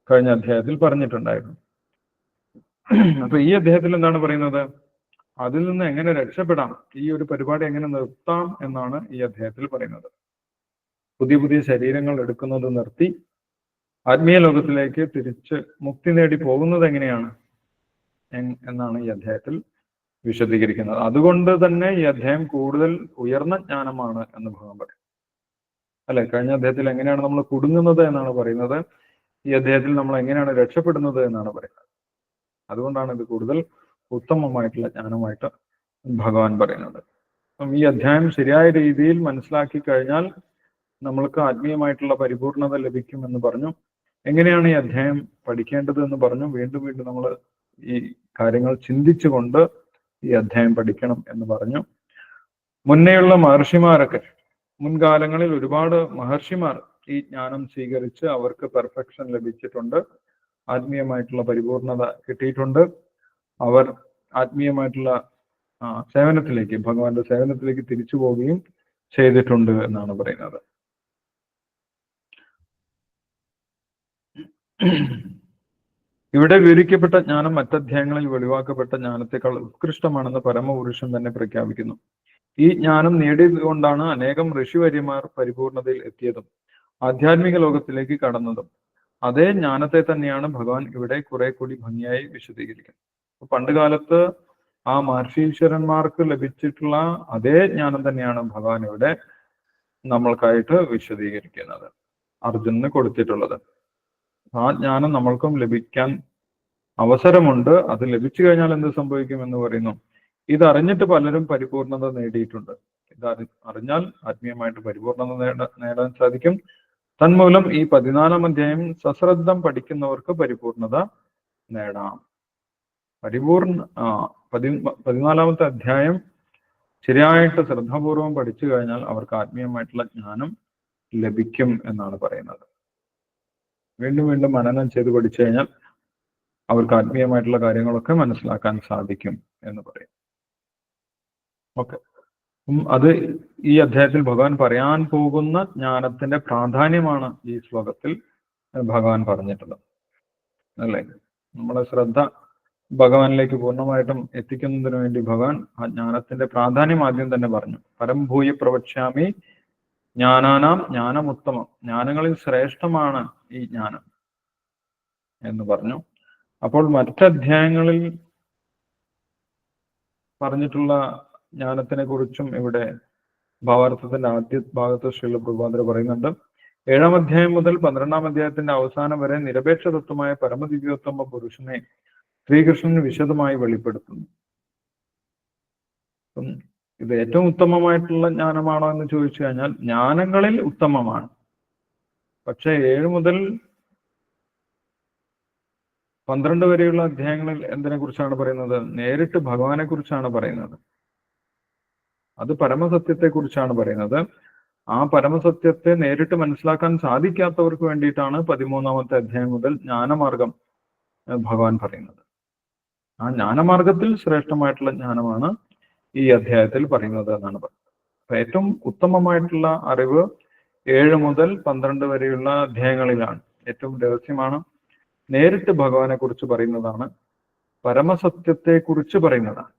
കഴിഞ്ഞ അധ്യായത്തിൽ പറഞ്ഞിട്ടുണ്ടായിരുന്നു. അപ്പൊ ഈ അധ്യായത്തിൽ എന്താണ് പറയുന്നത്? അതിൽ നിന്ന് എങ്ങനെ രക്ഷപ്പെടാം, ഈ ഒരു പരിപാടി എങ്ങനെ നിർത്താം എന്നാണ് ഈ അധ്യായത്തിൽ പറയുന്നത്. പുതിയ പുതിയ ശരീരങ്ങൾ എടുക്കുന്നത് നിർത്തി ആത്മീയ ലോകത്തിലേക്ക് തിരിച്ച് മുക്തി നേടി പോകുന്നത് എങ്ങനെയാണ് എന്നാണ് ഈ അധ്യായത്തിൽ വിശദീകരിക്കുന്നത്. അതുകൊണ്ട് തന്നെ ഈ അധ്യായം കൂടുതൽ ഉയർന്ന ജ്ഞാനമാണ് എന്ന് ഭഗവാൻ പറയും, അല്ലെ? കഴിഞ്ഞ അധ്യായത്തിൽ എങ്ങനെയാണ് നമ്മൾ കുടുങ്ങുന്നത് എന്നാണ് പറയുന്നത്, ഈ അധ്യായത്തിൽ നമ്മൾ എങ്ങനെയാണ് രക്ഷപ്പെടുന്നത് എന്നാണ് പറയുന്നത്. അതുകൊണ്ടാണ് ഇത് കൂടുതൽ ഉത്തമമായിട്ടുള്ള ജ്ഞാനമായിട്ട് ഭഗവാൻ പറയുന്നത്. അപ്പം ഈ അധ്യായം ശരിയായ രീതിയിൽ മനസ്സിലാക്കി കഴിഞ്ഞാൽ നമ്മൾക്ക് ആത്മീയമായിട്ടുള്ള പരിപൂർണത ലഭിക്കും എന്ന് പറഞ്ഞു. എങ്ങനെയാണ് ഈ അധ്യായം പഠിക്കേണ്ടത് എന്ന് പറഞ്ഞു. വീണ്ടും വീണ്ടും നമ്മൾ ഈ കാര്യങ്ങൾ ചിന്തിച്ചുകൊണ്ട് ഈ അധ്യായം പഠിക്കണം എന്ന് പറഞ്ഞു. മുന്നേയുള്ള മഹർഷിമാരൊക്കെ, മുൻകാലങ്ങളിൽ ഒരുപാട് മഹർഷിമാർ ഈ ജ്ഞാനം സ്വീകരിച്ച് അവർക്ക് പെർഫെക്ഷൻ ലഭിച്ചിട്ടുണ്ട്, ആത്മീയമായിട്ടുള്ള പരിപൂർണത കിട്ടിയിട്ടുണ്ട്. അവർ ആത്മീയമായിട്ടുള്ള സേവനത്തിലേക്ക്, ഭഗവാന്റെ സേവനത്തിലേക്ക് തിരിച്ചു പോവുകയും ചെയ്തിട്ടുണ്ട് എന്നാണ് പറയുന്നത്. ഇവിടെ വിവരിക്കപ്പെട്ട ജ്ഞാനം മറ്റധ്യായങ്ങളിൽ വെളിവാക്കപ്പെട്ട ജ്ഞാനത്തെക്കാൾ ഉത്കൃഷ്ടമാണെന്ന് പരമപുരുഷൻ തന്നെ പ്രഖ്യാപിക്കുന്നു. ഈ ജ്ഞാനം നേടിയതുകൊണ്ടാണ് അനേകം ഋഷിവര്യന്മാർ പരിപൂർണതയിൽ എത്തിയതും ആധ്യാത്മിക ലോകത്തിലേക്ക് കടന്നതും. അതേ ജ്ഞാനത്തെ തന്നെയാണ് ഭഗവാൻ ഇവിടെ കുറെ കൂടി ഭംഗിയായി വിശദീകരിക്കുന്നത്. പണ്ട് കാലത്ത് ആ മഹർഷീശ്വരന്മാർക്ക് ലഭിച്ചിട്ടുള്ള അതേ ജ്ഞാനം തന്നെയാണ് ഭഗവാൻ ഇവിടെ നമ്മൾക്കായിട്ട് വിശദീകരിക്കുന്നത്, അർജുനന് കൊടുത്തിട്ടുള്ളത്. ആ ജ്ഞാനം നമ്മൾക്കും ലഭിക്കാൻ അവസരമുണ്ട്. അത് ലഭിച്ചു കഴിഞ്ഞാൽ എന്ത് സംഭവിക്കും എന്ന് പറയുന്നു. ഇതറിഞ്ഞിട്ട് പലരും പരിപൂർണത നേടിയിട്ടുണ്ട്. ഇത് അറിഞ്ഞാൽ ആത്മീയമായിട്ട് പരിപൂർണത നേടാൻ സാധിക്കും. തന്മൂലം ഈ 14-ാം അധ്യായം സശ്രദ്ധം പഠിക്കുന്നവർക്ക് പരിപൂർണത നേടാം. 14-ാമത്തെ അധ്യായം ശരിയായിട്ട് ശ്രദ്ധാപൂർവം പഠിച്ചു കഴിഞ്ഞാൽ അവർക്ക് ആത്മീയമായിട്ടുള്ള ജ്ഞാനം ലഭിക്കും എന്നാണ് പറയുന്നത്. വീണ്ടും വീണ്ടും മനനം ചെയ്ത് പഠിച്ചു കഴിഞ്ഞാൽ അവർക്ക് ആത്മീയമായിട്ടുള്ള കാര്യങ്ങളൊക്കെ മനസ്സിലാക്കാൻ സാധിക്കും എന്ന് പറയും. ഓക്കെ, അത് ഈ അധ്യായത്തിൽ ഭഗവാൻ പറയാൻ പോകുന്ന ജ്ഞാനത്തിന്റെ പ്രാധാന്യമാണ് ഈ ശ്ലോകത്തിൽ ഭഗവാൻ പറഞ്ഞിട്ടുള്ളത്, അല്ലേ? നമ്മളെ ശ്രദ്ധ ഭഗവാനിലേക്ക് പൂർണ്ണമായിട്ടും എത്തിക്കുന്നതിന് വേണ്ടി ഭഗവാൻ ആ ജ്ഞാനത്തിന്റെ പ്രാധാന്യം ആദ്യം തന്നെ പറഞ്ഞു. പരംഭൂയ പ്രവക്ഷ്യാമി ജ്ഞാനാനാം ജ്ഞാനമുത്തമം, ജ്ഞാനങ്ങളിൽ ശ്രേഷ്ഠമാണ് ഈ ജ്ഞാനം എന്ന് പറഞ്ഞു. അപ്പോൾ മറ്റധ്യായങ്ങളിൽ പറഞ്ഞിട്ടുള്ള ജ്ഞാനത്തിനെ കുറിച്ചും ഇവിടെ ഭാവാർത്ഥത്തിന്റെ ആദ്യ ഭാഗത്ത് ശ്രീല പ്രഭുപാദർ പറയുന്നുണ്ട്. 7-ാം അധ്യായം മുതൽ 12-ാം അധ്യായത്തിന്റെ അവസാനം വരെ നിരപേക്ഷ തത്വമായ പരമദിവ്യോത്തമ പുരുഷനെ ശ്രീകൃഷ്ണൻ വിശദമായി വെളിപ്പെടുത്തുന്നു. ഇത് ഏറ്റവും ഉത്തമമായിട്ടുള്ള ജ്ഞാനമാണോ എന്ന് ചോദിച്ചു കഴിഞ്ഞാൽ ജ്ഞാനങ്ങളിൽ ഉത്തമമാണ്. പക്ഷെ 7 മുതൽ 12 വരെയുള്ള അധ്യായങ്ങളിൽ എന്തിനെ കുറിച്ചാണ് പറയുന്നത്? നേരിട്ട് ഭഗവാനെ കുറിച്ചാണ് പറയുന്നത്. അത് പരമസത്യത്തെ കുറിച്ചാണ് പറയുന്നത്. ആ പരമസത്യത്തെ നേരിട്ട് മനസ്സിലാക്കാൻ സാധിക്കാത്തവർക്ക് വേണ്ടിയിട്ടാണ് 13-ാമത്തെ അധ്യായം മുതൽ ജ്ഞാനമാർഗം ഭഗവാൻ പറയുന്നത്. ആ ജ്ഞാനമാർഗത്തിൽ ശ്രേഷ്ഠമായിട്ടുള്ള ജ്ഞാനമാണ് ഈ അധ്യായത്തിൽ പറയുന്നത് എന്നാണ് പറയുന്നത്. അപ്പൊ ഏറ്റവും ഉത്തമമായിട്ടുള്ള അറിവ് 7 മുതൽ 12 വരെയുള്ള അധ്യായങ്ങളിലാണ്. ഏറ്റവും രഹസ്യമാണ്. നേരിട്ട് ഭഗവാനെ കുറിച്ച് പറയുന്നതാണ്, പരമസത്യത്തെ കുറിച്ച് പറയുന്നതാണ്.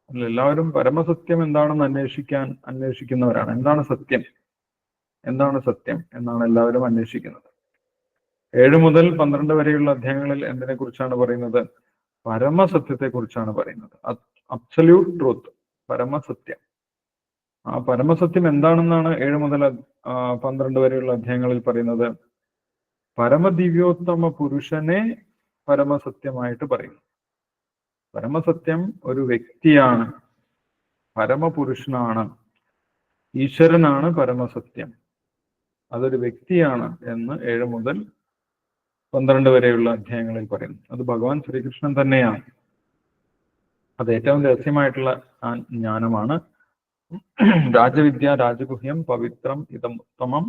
എല്ലാവരും പരമസത്യം എന്താണെന്ന് അന്വേഷിക്കുന്നവരാണ്. എന്താണ് സത്യം എന്നാണ് എല്ലാവരും അന്വേഷിക്കുന്നത്. 7 മുതൽ 12 വരെയുള്ള അധ്യായങ്ങളിൽ എന്തിനെ കുറിച്ചാണ് പറയുന്നത്? പരമസത്യത്തെ കുറിച്ചാണ് പറയുന്നത്. അബ്സല്യൂട്ട് ട്രൂത്ത്, പരമസത്യം. ആ പരമസത്യം എന്താണെന്നാണ് 7 മുതൽ 12 വരെയുള്ള അധ്യായങ്ങളിൽ പറയുന്നത്. പരമദിവ്യോത്തമ പുരുഷനെ പരമസത്യമായിട്ട് പറയുന്നു. പരമസത്യം ഒരു വ്യക്തിയാണ്, പരമപുരുഷനാണ്, ഈശ്വരനാണ് പരമസത്യം. അതൊരു വ്യക്തിയാണ് എന്ന് 7 മുതൽ 12 വരെയുള്ള അധ്യായങ്ങളിൽ പറയുന്നു. അത് ഭഗവാൻ ശ്രീകൃഷ്ണൻ തന്നെയാണ്. അത് ഏറ്റവും രഹസ്യമായിട്ടുള്ള ജ്ഞാനമാണ്. രാജവിദ്യ രാജഗുഹ്യം പവിത്രം ഇതമുത്തമം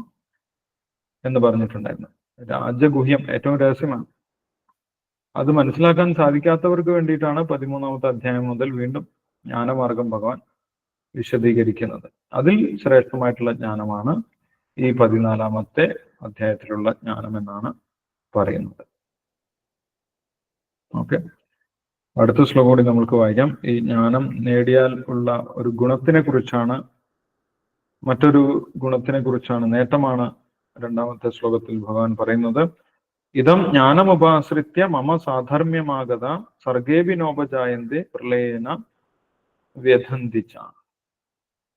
എന്ന് പറഞ്ഞിട്ടുണ്ടായിരുന്നു. രാജഗുഹ്യം ഏറ്റവും രഹസ്യമാണ്. അത് മനസ്സിലാക്കാൻ സാധിക്കാത്തവർക്ക് വേണ്ടിയിട്ടാണ് 13-ാമത്തെ അധ്യായം മുതൽ വീണ്ടും ജ്ഞാനമാർഗം ഭഗവാൻ വിശദീകരിക്കുന്നത്. അതിൽ ശ്രേഷ്ഠമായിട്ടുള്ള ജ്ഞാനമാണ് ഈ 14-ാമത്തെ അധ്യായത്തിലുള്ള ജ്ഞാനം എന്നാണ് പറയുന്നത്. ഓക്കെ, അടുത്ത ശ്ലോകം കൂടി നമുക്ക് വായിക്കാം. ഈ ജ്ഞാനം നേടിയാൽ ഉള്ള ഒരു ഗുണത്തിനെ കുറിച്ചാണ്, മറ്റൊരു ഗുണത്തിനെ കുറിച്ചാണ്, നേട്ടമാണ് 2-ാമത്തെ ശ്ലോകത്തിൽ ഭഗവാൻ പറയുന്നത്. ഇതം ജ്ഞാനമുപാശ്രിത്യ മമ സാധർമ്യമാഗത സർഗേവിനോപജായന്തി പ്രളയേന വ്യഥന്തിച്ച.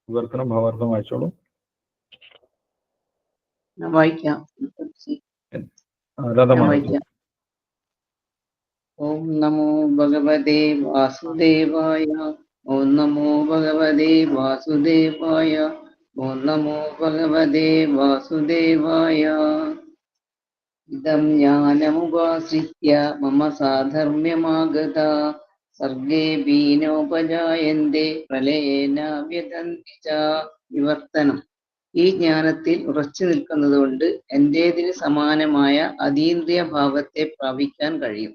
വിവർത്തനം ഭാവാർത്ഥം വായിച്ചോളൂ. വായിക്കാം. ഓം നമോ ഭഗവതേ വാസുദേവായ. ഓം നമോ ഭഗവതേ വാസുദേവായ. ഓം നമോ ഭഗവതേ വാസുദേവായ. ഇദം ജ്ഞാനമുപാശ്രിത്യ മമ സാധർമ്യമാഗത സർഗേ ബീനോപജായന്തെ പ്രളയേന വ്യഥന്തി ച. വിവർത്തനം. ഈ ജ്ഞാനത്തിൽ ഉറച്ചു നിൽക്കുന്നതുകൊണ്ട് എന്റേതിന് സമാനമായ അതീന്ദ്രിയ ഭാവത്തെ പ്രാപിക്കാൻ കഴിയും.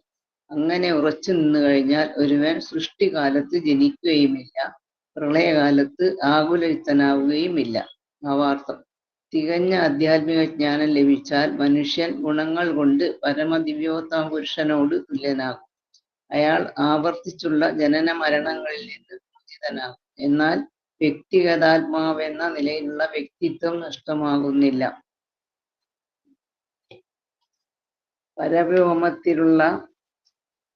അങ്ങനെ ഉറച്ചു നിന്നു കഴിഞ്ഞാൽ ഒരുവൻ സൃഷ്ടികാലത്ത് ജനിക്കുകയുമില്ല, പ്രളയകാലത്ത് ആകുലചിത്തനാവുകയുമില്ല. ഭാവാർത്ഥം. തികഞ്ഞ ആധ്യാത്മിക ജ്ഞാനം ലഭിച്ചാൽ മനുഷ്യൻ ഗുണങ്ങൾ കൊണ്ട് പരമദിവ്യോത്തമ പുരുഷനോട് തുല്യനാകും. അയാൾ ആവർത്തിച്ചുള്ള ജനന മരണങ്ങളിൽ നിന്ന് മോചിതനാകും. എന്നാൽ വ്യക്തിഗതാത്മാവെന്ന നിലയിലുള്ള വ്യക്തിത്വം നഷ്ടമാകുന്നില്ല.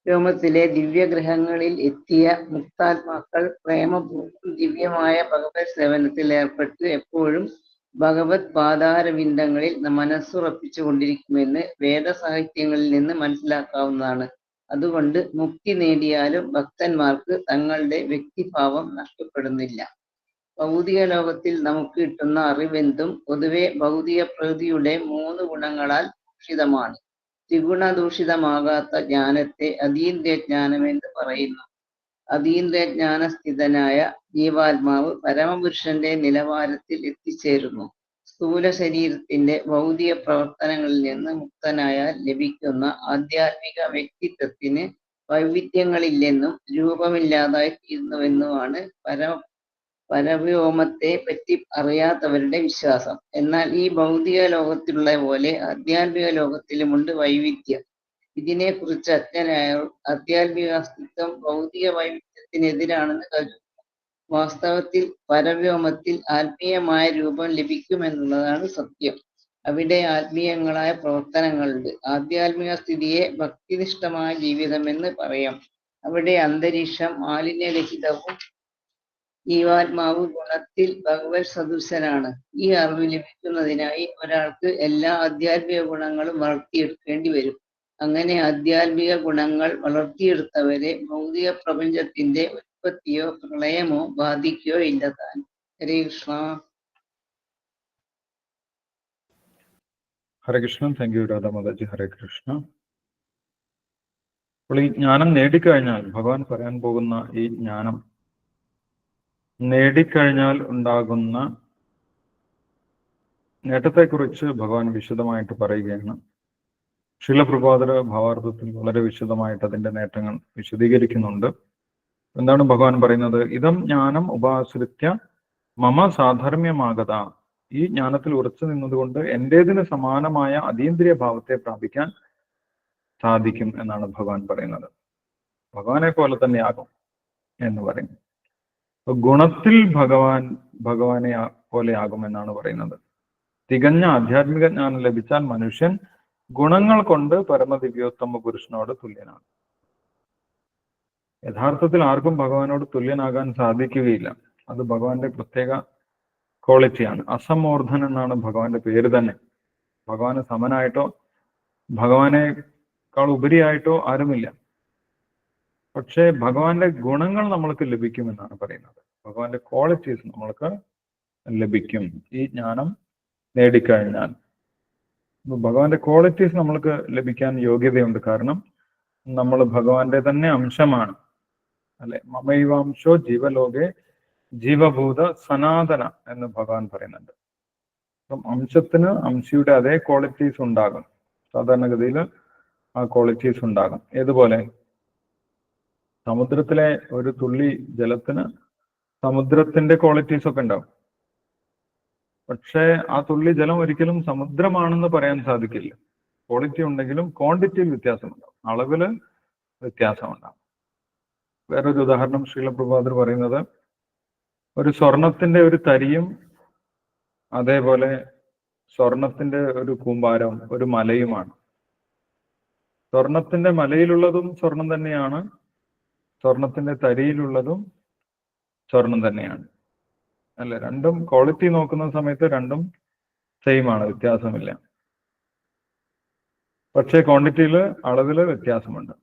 പരവ്യോമത്തിലെ ദിവ്യഗ്രഹങ്ങളിൽ എത്തിയ മുക്താത്മാക്കൾ പ്രേമപൂർവ്വം ദിവ്യമായ ഭഗവത് സേവനത്തിൽ ഏർപ്പെട്ട് എപ്പോഴും ഭഗവത് പാതാരവിന്ദങ്ങളിൽ മനസ്സുറപ്പിച്ചു കൊണ്ടിരിക്കുമെന്ന് വേദസാഹിത്യങ്ങളിൽ നിന്ന് മനസ്സിലാക്കാവുന്നതാണ്. അതുകൊണ്ട് മുക്തി നേടിയാലും ഭക്തന്മാർക്ക് തങ്ങളുടെ വ്യക്തിഭാവം നഷ്ടപ്പെടുന്നില്ല. ഭൗതിക ലോകത്തിൽ നമുക്ക് കിട്ടുന്ന അറിവെന്തും പൊതുവെ ഭൗതിക പ്രകൃതിയുടെ 3 ഗുണങ്ങളാൽ ദൂഷിതമാണ്. ത്രിഗുണദൂഷിതമാകാത്ത ജ്ഞാനത്തെ അതീന്ദ്രിയ ജ്ഞാനം എന്ന് പറയുന്നു. അതീന്ദ്രിയ ജ്ഞാനസ്ഥിതനായ ജീവാത്മാവ് പരമപുരുഷന്റെ നിലവാരത്തിൽ എത്തിച്ചേരുന്നു. സ്ഥൂല ശരീരത്തിന്റെ ഭൗതിക പ്രവർത്തനങ്ങളിൽ നിന്ന് മുക്തനായാൽ ലഭിക്കുന്ന ആധ്യാത്മിക വ്യക്തിത്വത്തിന് വൈവിധ്യങ്ങളില്ലെന്നും രൂപമില്ലാതായി തീരുന്നുവെന്നുമാണ് പരവ്യോമത്തെ പറ്റി അറിയാത്തവരുടെ വിശ്വാസം. എന്നാൽ ഈ ഭൗതിക ലോകത്തിലുള്ള പോലെ ആധ്യാത്മിക ലോകത്തിലുമുണ്ട് വൈവിധ്യം. ഇതിനെക്കുറിച്ച് അജ്ഞനായവർ ആധ്യാത്മിക അസ്തിത്വം ഭൗതിക വൈവിധ്യത്തിനെതിരാണെന്ന് കരുതുന്നു. വാസ്തവത്തിൽ പരവ്യോമത്തിൽ ആത്മീയമായ രൂപം ലഭിക്കുമെന്നുള്ളതാണ് സത്യം. അവിടെ ആത്മീയങ്ങളായ പ്രവർത്തനങ്ങളുണ്ട്. ആധ്യാത്മിക സ്ഥിതിയെ ഭക്തിനിഷ്ഠമായ ജീവിതമെന്ന് പറയാം. അവിടെ അന്തരീക്ഷം മാലിന്യരഹിതവും ജീവാത്മാവ് ഗുണത്തിൽ ഭഗവത് സദൃശനാണ്. ഈ അറിവ് ലഭിക്കുന്നതിനായി ഒരാൾക്ക് എല്ലാ ആധ്യാത്മിക ഗുണങ്ങളും വളർത്തിയെടുക്കേണ്ടി വരും. അങ്ങനെ ആധ്യാത്മിക ഗുണങ്ങൾ വളർത്തിയെടുത്തവരെ ഭൗതിക പ്രപഞ്ചത്തിന്റെ ഉത്പത്തിയോ പ്രളയമോ ബാധിക്കുകയോ ഇല്ല താൻ. ഹരേ കൃഷ്ണ. ഹരേ കൃഷ്ണ. Thank you Radha Mataji. ഹരേ കൃഷ്ണ. അപ്പോൾ ഈ ജ്ഞാനം നേടിക്കഴിഞ്ഞാൽ, ഭഗവാൻ പറയാൻ പോകുന്ന ഈ ജ്ഞാനം നേടിക്കഴിഞ്ഞാൽ ഉണ്ടാകുന്ന നേട്ടത്തെക്കുറിച്ച് ഭഗവാൻ വിശദമായിട്ട് പറയുകയാണ്. ശീലപ്രഭാതർ ഭാവാർത്ഥത്തിൽ വളരെ വിശദമായിട്ട് അതിന്റെ നേട്ടങ്ങൾ വിശദീകരിക്കുന്നുണ്ട്. എന്താണ് ഭഗവാൻ പറയുന്നത്? ഇതം ജ്ഞാനം ഉപാശ്രിത്യ മമ സാധർമ്യമാകത. ഈ ജ്ഞാനത്തിൽ ഉറച്ചു നിന്നതുകൊണ്ട് എന്റേതിന് സമാനമായ അതീന്ദ്രിയ ഭാവത്തെ പ്രാപിക്കാൻ സാധിക്കും എന്നാണ് ഭഗവാൻ പറയുന്നത്. ഭഗവാനെ പോലെ തന്നെയാകും എന്ന് പറയുന്നു. ഗുണത്തിൽ ഭഗവാനെ പോലെയാകും എന്നാണ് പറയുന്നത്. തികഞ്ഞ ആധ്യാത്മിക ജ്ഞാനം ലഭിച്ചാൽ മനുഷ്യൻ ഗുണങ്ങൾ കൊണ്ട് പരമദിവ്യോത്തമ പുരുഷനോട് തുല്യനാണ്. യഥാർത്ഥത്തിൽ ആർക്കും ഭഗവാനോട് തുല്യനാകാൻ സാധിക്കുകയില്ല. അത് ഭഗവാന്റെ പ്രത്യേക ക്വാളിറ്റിയാണ്. അസമൂർധൻ എന്നാണ് ഭഗവാന്റെ പേര് തന്നെ. ഭഗവാന് സമനായിട്ടോ ഭഗവാനേക്കാൾ ഉപരിയായിട്ടോ ആരുമില്ല. പക്ഷേ ഭഗവാന്റെ ഗുണങ്ങൾ നമ്മൾക്ക് ലഭിക്കുമെന്നാണ് പറയുന്നത്. ഭഗവാന്റെ ക്വാളിറ്റീസ് നമ്മൾക്ക് ലഭിക്കും ഈ ജ്ഞാനം നേടിക്കഴിഞ്ഞാൽ. ഭഗവാന്റെ ക്വാളിറ്റീസ് നമ്മൾക്ക് ലഭിക്കാൻ യോഗ്യതയുണ്ട്. കാരണം നമ്മൾ ഭഗവാന്റെ തന്നെ അംശമാണ്, അല്ലെ? മമൈവാംശോ ജീവലോകെ ജീവഭൂത സനാതന എന്ന് ഭഗവാൻ പറയുന്നുണ്ട്. അപ്പം അംശത്തിന് അംശയുടെ അതേ ക്വാളിറ്റീസ് ഉണ്ടാകും. സാധാരണഗതിയിൽ ആ ക്വാളിറ്റീസ് ഉണ്ടാകും. ഏതുപോലെ? സമുദ്രത്തിലെ ഒരു തുള്ളി ജലത്തിന് സമുദ്രത്തിന്റെ ക്വാളിറ്റീസ് ഒക്കെ ഉണ്ടാവും. പക്ഷേ ആ തുള്ളി ജലം ഒരിക്കലും സമുദ്രമാണെന്ന് പറയാൻ സാധിക്കില്ല. ക്വാളിറ്റി ഉണ്ടെങ്കിലും ക്വാണ്ടിറ്റിയിൽ വ്യത്യാസമുണ്ടാവും, അളവില് വ്യത്യാസമുണ്ടാവും. വേറൊരു ഉദാഹരണം ശ്രീലപ്രഭാതർ പറയുന്നത്, ഒരു സ്വർണത്തിന്റെ ഒരു തരിയും അതേപോലെ സ്വർണത്തിന്റെ ഒരു കൂമ്പാരവും ഒരു മലയുമാണ്. സ്വർണത്തിന്റെ മലയിലുള്ളതും സ്വർണം തന്നെയാണ്, സ്വർണത്തിന്റെ തരിയിലുള്ളതും സ്വർണം തന്നെയാണ്, അല്ലെ? രണ്ടും ക്വാളിറ്റി നോക്കുന്ന സമയത്ത് രണ്ടും സെയിം ആണ്, വ്യത്യാസമില്ല. പക്ഷേ ക്വാണ്ടിറ്റിയിൽ അളവില് വ്യത്യാസമുണ്ട്.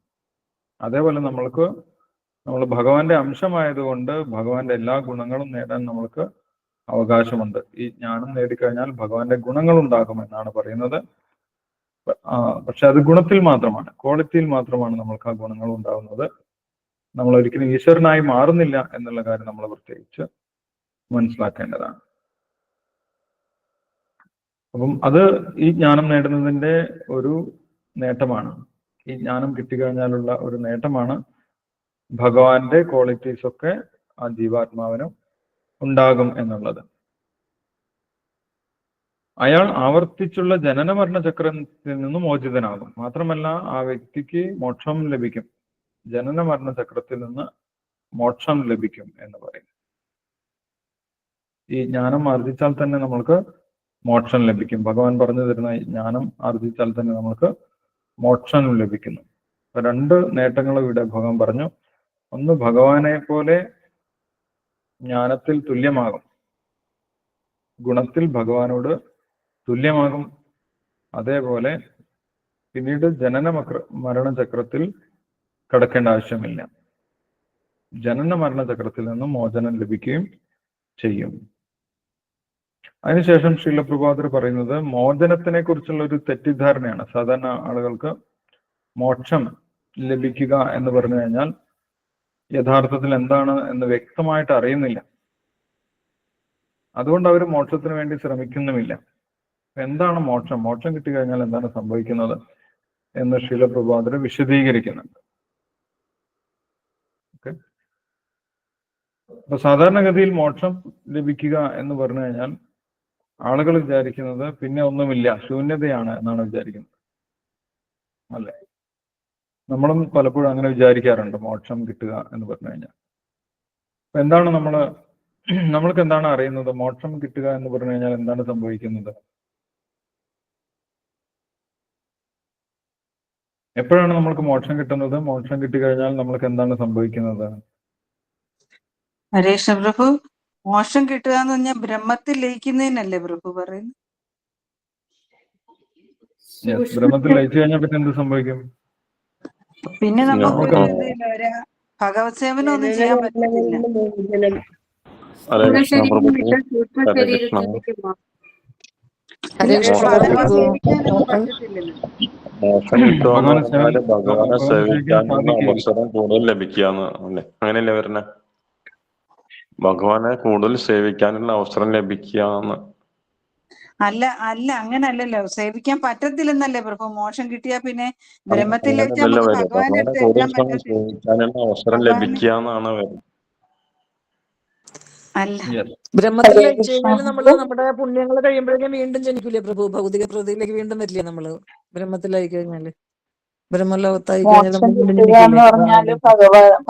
അതേപോലെ നമ്മൾ ഭഗവാന്റെ അംശമായതുകൊണ്ട് ഭഗവാന്റെ എല്ലാ ഗുണങ്ങളും നേടാൻ നമ്മൾക്ക് അവകാശമുണ്ട്. ഈ ജ്ഞാനം നേടിക്കഴിഞ്ഞാൽ ഭഗവാന്റെ ഗുണങ്ങൾ ഉണ്ടാകുമെന്നാണ് പറയുന്നത്. പക്ഷെ അത് ഗുണത്തിൽ മാത്രമാണ്, ക്വാളിറ്റിയിൽ മാത്രമാണ് നമ്മൾക്ക് ആ ഗുണങ്ങൾ ഉണ്ടാകുന്നത്. നമ്മൾ ഒരിക്കലും ഈശ്വരനായി മാറുന്നില്ല എന്നുള്ള കാര്യം നമ്മൾ പ്രത്യേകിച്ച് മനസ്സിലാക്കേണ്ടതാണ്. അപ്പം അത് ഈ ജ്ഞാനം നേടുന്നതിന്റെ ഒരു നേട്ടമാണ്. ഈ ജ്ഞാനം കിട്ടിക്കഴിഞ്ഞാലുള്ള ഒരു നേട്ടമാണ് ഭഗവാന്റെ ക്വാളിറ്റീസ് ഒക്കെ ആ ജീവാത്മാവിനും ഉണ്ടാകും എന്നുള്ളത്. അയാൾ ആവർത്തിച്ചുള്ള ജനന മരണ ചക്രത്തിൽ നിന്ന് മോചിതനാകും. മാത്രമല്ല ആ വ്യക്തിക്ക് മോക്ഷം ലഭിക്കും. ജനന മരണ ചക്രത്തിൽ നിന്ന് മോക്ഷം ലഭിക്കും എന്ന് പറയും. ഈ ജ്ഞാനം ആർജിച്ചാൽ തന്നെ നമ്മൾക്ക് മോക്ഷം ലഭിക്കും. ഭഗവാൻ പറഞ്ഞു തരുന്ന ഈ ജ്ഞാനം ആർജിച്ചാൽ തന്നെ നമ്മൾക്ക് മോക്ഷം ലഭിക്കുന്നു. അപ്പൊ രണ്ട് നേട്ടങ്ങൾ ഇവിടെ ഭഗവാൻ പറഞ്ഞു. ഒന്ന്, ഭഗവാനെ പോലെ ജ്ഞാനത്തിൽ തുല്യമാകും, ഗുണത്തിൽ ഭഗവാനോട് തുല്യമാകും. അതേപോലെ പിന്നീട് ജനന മരണചക്രത്തിൽ കടക്കേണ്ട ആവശ്യമില്ല. ജനന മരണചക്രത്തിൽ നിന്നും മോചനം ലഭിക്കുകയും ചെയ്യും. അതിനുശേഷം ശ്രീലപ്രഭാതർ പറയുന്നത് മോചനത്തിനെ കുറിച്ചുള്ള ഒരു തെറ്റിദ്ധാരണയാണ്. സാധാരണ ആളുകൾക്ക് മോക്ഷം ലഭിക്കുക എന്ന് പറഞ്ഞു കഴിഞ്ഞാൽ യഥാർത്ഥത്തിൽ എന്താണ് എന്ന് വ്യക്തമായിട്ട് അറിയുന്നില്ല. അതുകൊണ്ട് അവർ മോക്ഷത്തിന് വേണ്ടി ശ്രമിക്കുന്നുമില്ല. എന്താണ് മോക്ഷം, മോക്ഷം കിട്ടിക്കഴിഞ്ഞാൽ എന്താണ് സംഭവിക്കുന്നത് എന്ന് ശ്രീലപ്രഭാതർ വിശദീകരിക്കുന്നുണ്ട്. ഓക്കെ, അപ്പൊ സാധാരണഗതിയിൽ മോക്ഷം ലഭിക്കുക എന്ന് പറഞ്ഞു കഴിഞ്ഞാൽ ആളുകൾ വിചാരിക്കുന്നത് പിന്നെ ഒന്നുമില്ല, ശൂന്യതയാണ് എന്നാണ് വിചാരിക്കുന്നത്, അല്ലെ? നമ്മളും പലപ്പോഴും അങ്ങനെ വിചാരിക്കാറുണ്ട്, മോക്ഷം കിട്ടുക എന്ന് പറഞ്ഞു കഴിഞ്ഞാൽ. അപ്പൊ എന്താണ് നമ്മൾക്ക് എന്താണ് അറിയുന്നത്? മോക്ഷം കിട്ടുക എന്ന് പറഞ്ഞു കഴിഞ്ഞാൽ എന്താണ് സംഭവിക്കുന്നത്? എപ്പോഴാണ് നമ്മൾക്ക് മോക്ഷം കിട്ടുന്നത്? മോക്ഷം കിട്ടിക്കഴിഞ്ഞാൽ നമ്മൾക്ക് എന്താണ് സംഭവിക്കുന്നത്? ഹരേഷ പ്രഭു, മോക്ഷം കിട്ടുക എന്ന് പറഞ്ഞാൽ ബ്രഹ്മത്തിൽ ലയിക്കുന്നതിനല്ലേ പ്രഭു പറയുന്നത്? ബ്രഹ്മത്തിൽ ലയിച്ചു കഴിഞ്ഞാൽ പിന്നെ എന്ത് സംഭവിക്കും? പിന്നെ നമുക്കൊരു നമുക്ക് ഇതില്ല, ഒരു ഭഗവത് സേവനം ഒന്നും ചെയ്യാൻ പറ്റത്തില്ല. ഹരേ കൃഷ്ണ പ്രഭു. സൂക്ഷ്മ ഹരേ കൃഷ്ണ. ശരീരത്തിലേക്ക് മാറും. ഹരേ ഇല്ല, കൃഷ്ണ ഭഗവാനെ പ്രഭു. സേവിക്കാനൊന്നും പറ്റത്തില്ലല്ലോ. മോക്ഷം കിട്ടുക എന്ന് ഭഗവാനെ പറഞ്ഞാല് ഭഗവാനെ സേവിക്കാൻ സേവിക്കാനുള്ള സാധിക്കില്ല. അവസരം കൂടുതൽ ലഭിക്കാന്ന് അല്ലേ? അങ്ങനെയല്ലേ വരുന്നേ? ഭഗവാനെ കൂടുതൽ സേവിക്കാനുള്ള അവസരം ലഭിക്കാന്ന്. അല്ല അല്ല, അങ്ങനല്ലല്ലോ. സേവിക്കാൻ പറ്റത്തില്ലെന്നല്ലേ പ്രഭു? മോക്ഷം കിട്ടിയാ പിന്നെ ബ്രഹ്മത്തിൽ ലയിച്ചാൽ അങ്ങനെയല്ലല്ലോ നമുക്ക് വരും. ഭഗവാന്റെ ഭഗവാനെ അടുത്ത് കൂടുതൽ എത്താൻ സമയം പറ്റത്തില്ല. സേവിക്കാനുള്ള അവസരം ഭഗവാന് ലഭിക്കാന്നാണ് വരുന്നത്. അല്ല, Yes. ബ്രഹ്മത്തിൽ ഹരേ ലയിച്ചു കൃഷ്ണ കഴിഞ്ഞാൽ പ്രഭു. നമ്മുടെ പുണ്യങ്ങൾ കഴിയുമ്പോഴേക്കും വീണ്ടും ജനിക്കൂലേ പ്രഭു? ഭൗതിക പ്രകൃതിയിലേക്ക് വീണ്ടും വരില്ലേ നമ്മള്? ബ്രഹ്മത്തിലായി കഴിഞ്ഞാല്, ബ്രഹ്മലോകത്തായി കഴിഞ്ഞാൽ മോക്ഷം നമ്മൾ വീണ്ടും കിട്ടുക ജനിക്കില്ലേ? എന്ന് പറഞ്ഞാല്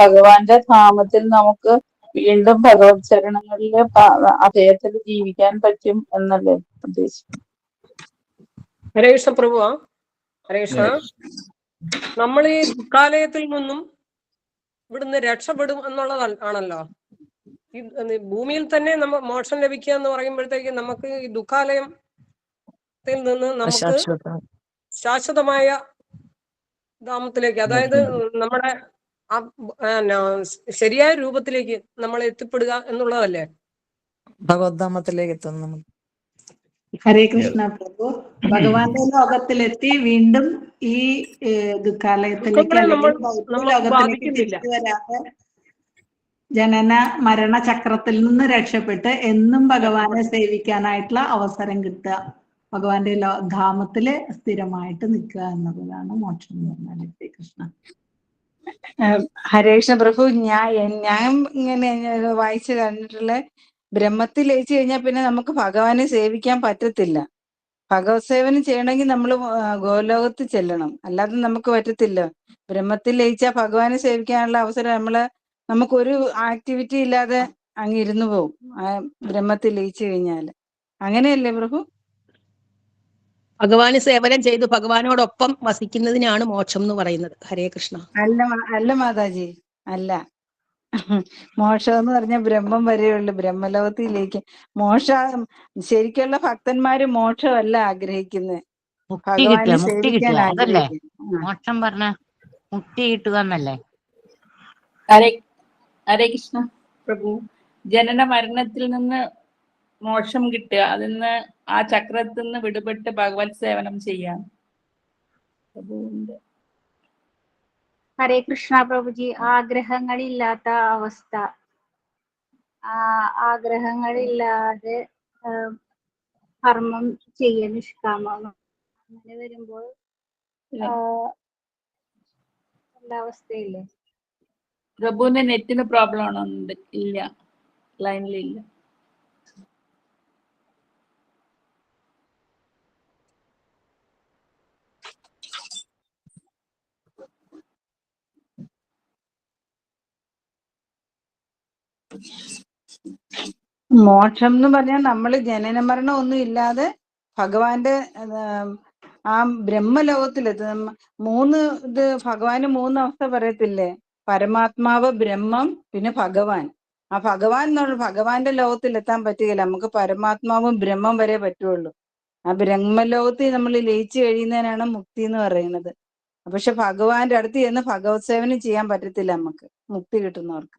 ഭഗവാന്റെ ധാമത്തിൽ നമുക്ക് വീണ്ടും ഭഗവത് ചരണങ്ങളില് അഭയത്തിൽ ജീവിക്കാൻ പറ്റും എന്നല്ലേ ഉദ്ദേശിക്കുന്നത്? ഹരേ കൃഷ്ണ പ്രഭു. ഹരേ കൃഷ്ണ. Yes. നമ്മൾ ഈ ദുഃഖാലയത്തിൽ നിന്നും ഇവിടുന്ന് രക്ഷപ്പെടും എന്നുള്ളത് ആണല്ലോ. ഈ ഭൂമിയിൽ തന്നെ മോക്ഷം ലഭിക്കുക എന്ന് പറയുമ്പോഴത്തേക്ക് നമുക്ക് ഈ ദുഃഖാലയത്തിൽ നിന്ന് നമുക്ക് അശാശ്വതം. ശാശ്വതമായ ധാമത്തിലേക്ക്, അതായത് നമ്മുടെ ശരിയായ രൂപത്തിലേക്ക് നമ്മൾ എത്തിപ്പെടുക എന്നുള്ളതല്ലേ? ഭഗവദ്ധാമത്തിലേക്ക് എത്തുന്നു നമ്മൾ. ഹരേ കൃഷ്ണ പ്രഭു. ഭഗവാന്റെ ലോകത്തിലെത്തി വീണ്ടും ഈ ദുഃഖാലയത്തിലേക്ക് ദുഃഖങ്ങളെ അല്ലെങ്കിൽ നമുക്ക് ലോകത്തിലേക്ക് ബാധിക്കുന്നില്ല. തിരിച്ചു വരാതെ ജനന മരണ ചക്രത്തിൽ നിന്ന് രക്ഷപ്പെട്ട് എന്നും ഭഗവാനെ സേവിക്കാനായിട്ടുള്ള അവസരം കിട്ടുക, ഭഗവാന്റെ ധാമത്തില് സ്ഥിരമായിട്ട് നിൽക്കുക എന്നുള്ളതാണ് മോക്ഷം എന്ന് പറഞ്ഞാൽ. ഹരേ കൃഷ്ണ. ഹരേഷ പ്രഭു, ഞാൻ ഇങ്ങനെ വായിച്ചു കണ്ടിട്ടുള്ള, ബ്രഹ്മത്തിൽ ലയിച്ചു കഴിഞ്ഞാൽ പിന്നെ നമുക്ക് ഭഗവാനെ സേവിക്കാൻ പറ്റത്തില്ല. ഭഗവത് സേവനം ചെയ്യണമെങ്കിൽ നമ്മൾ ഗോലോകത്ത് ചെല്ലണം, അല്ലാതെ നമുക്ക് പറ്റത്തില്ല. ബ്രഹ്മത്തിൽ ലയിച്ചാൽ ഭഗവാനെ സേവിക്കാനുള്ള അവസരം നമുക്കൊരു ആക്ടിവിറ്റി ഇല്ലാതെ അങ്ങ് ഇരുന്നു പോകും ബ്രഹ്മത്തിൽ ലയിച്ചു കഴിഞ്ഞാല്. അങ്ങനെയല്ലേ പ്രഭു? ഭഗവാന് സേവനം ചെയ്ത് ഭഗവാനോടൊപ്പം വസിക്കുന്നതിനാണ് മോക്ഷം എന്ന് പറയുന്നത്. ഹരേ കൃഷ്ണ. അല്ല മാതാജി, അല്ല. മോക്ഷം എന്ന് പറഞ്ഞാൽ ബ്രഹ്മം വരെയുള്ളു, ബ്രഹ്മലോകത്തിലേക്ക്. ശരിക്കുള്ള ഭക്തന്മാര് മോക്ഷമല്ല ആഗ്രഹിക്കുന്നത്, മുക്തി കിട്ടുക, ഭഗവാനെ മുക്തി സേവിക്കാൻ കിട്ടുക, അതല്ലേ ആഗ്രഹിക്കുന്നു. മോക്ഷം പറഞ്ഞ? മുക്തി കിട്ടുക എന്നല്ലേ? ഹരേ കൃഷ്ണ പ്രഭു. ജനന മരണത്തിൽ നിന്ന് മോക്ഷം കിട്ടുക, അതിന്ന് ആ ചക്രത്തിൽ നിന്ന് വിടുപെട്ട് ഭഗവത് സേവനം ചെയ്യാം. ഹരേ കൃഷ്ണ പ്രഭുജി. ആഗ്രഹങ്ങളില്ലാത്ത അവസ്ഥ, ആഗ്രഹങ്ങളില്ലാതെ കർമ്മം ചെയ്യ, നിഷ്കാമം, അങ്ങനെ വരുമ്പോൾ നല്ല അവസ്ഥയില്ലേ? പ്രഭുവിന്റെ നെറ്റിന് പ്രോബ്ലം ആണോ? ഇല്ല, ലൈനിലില്ല. മോക്ഷം എന്ന് പറഞ്ഞാൽ നമ്മൾ ജനന മരണം ഒന്നും ഇല്ലാതെ ഭഗവാന്റെ ആ ബ്രഹ്മലോകത്തിലെത്തും. ഭഗവാന് 3 അവസ്ഥ പറയത്തില്ലേ? പരമാത്മാവ്, ബ്രഹ്മം, പിന്നെ ഭഗവാൻ. ആ ഭഗവാന്റെ ലോകത്തിലെത്താൻ പറ്റുകയില്ല, നമുക്ക് പരമാത്മാവും ബ്രഹ്മം വരെ പറ്റുള്ളൂ. ആ ബ്രഹ്മലോകത്തിൽ നമ്മൾ ലയിച്ചു കഴിയുന്നതിനാണ് മുക്തി എന്ന് പറയുന്നത്. പക്ഷെ ഭഗവാന്റെ അടുത്ത് ചെന്ന് ഭഗവത് സേവനം ചെയ്യാൻ പറ്റത്തില്ല നമുക്ക്, മുക്തി കിട്ടുന്നവർക്ക്.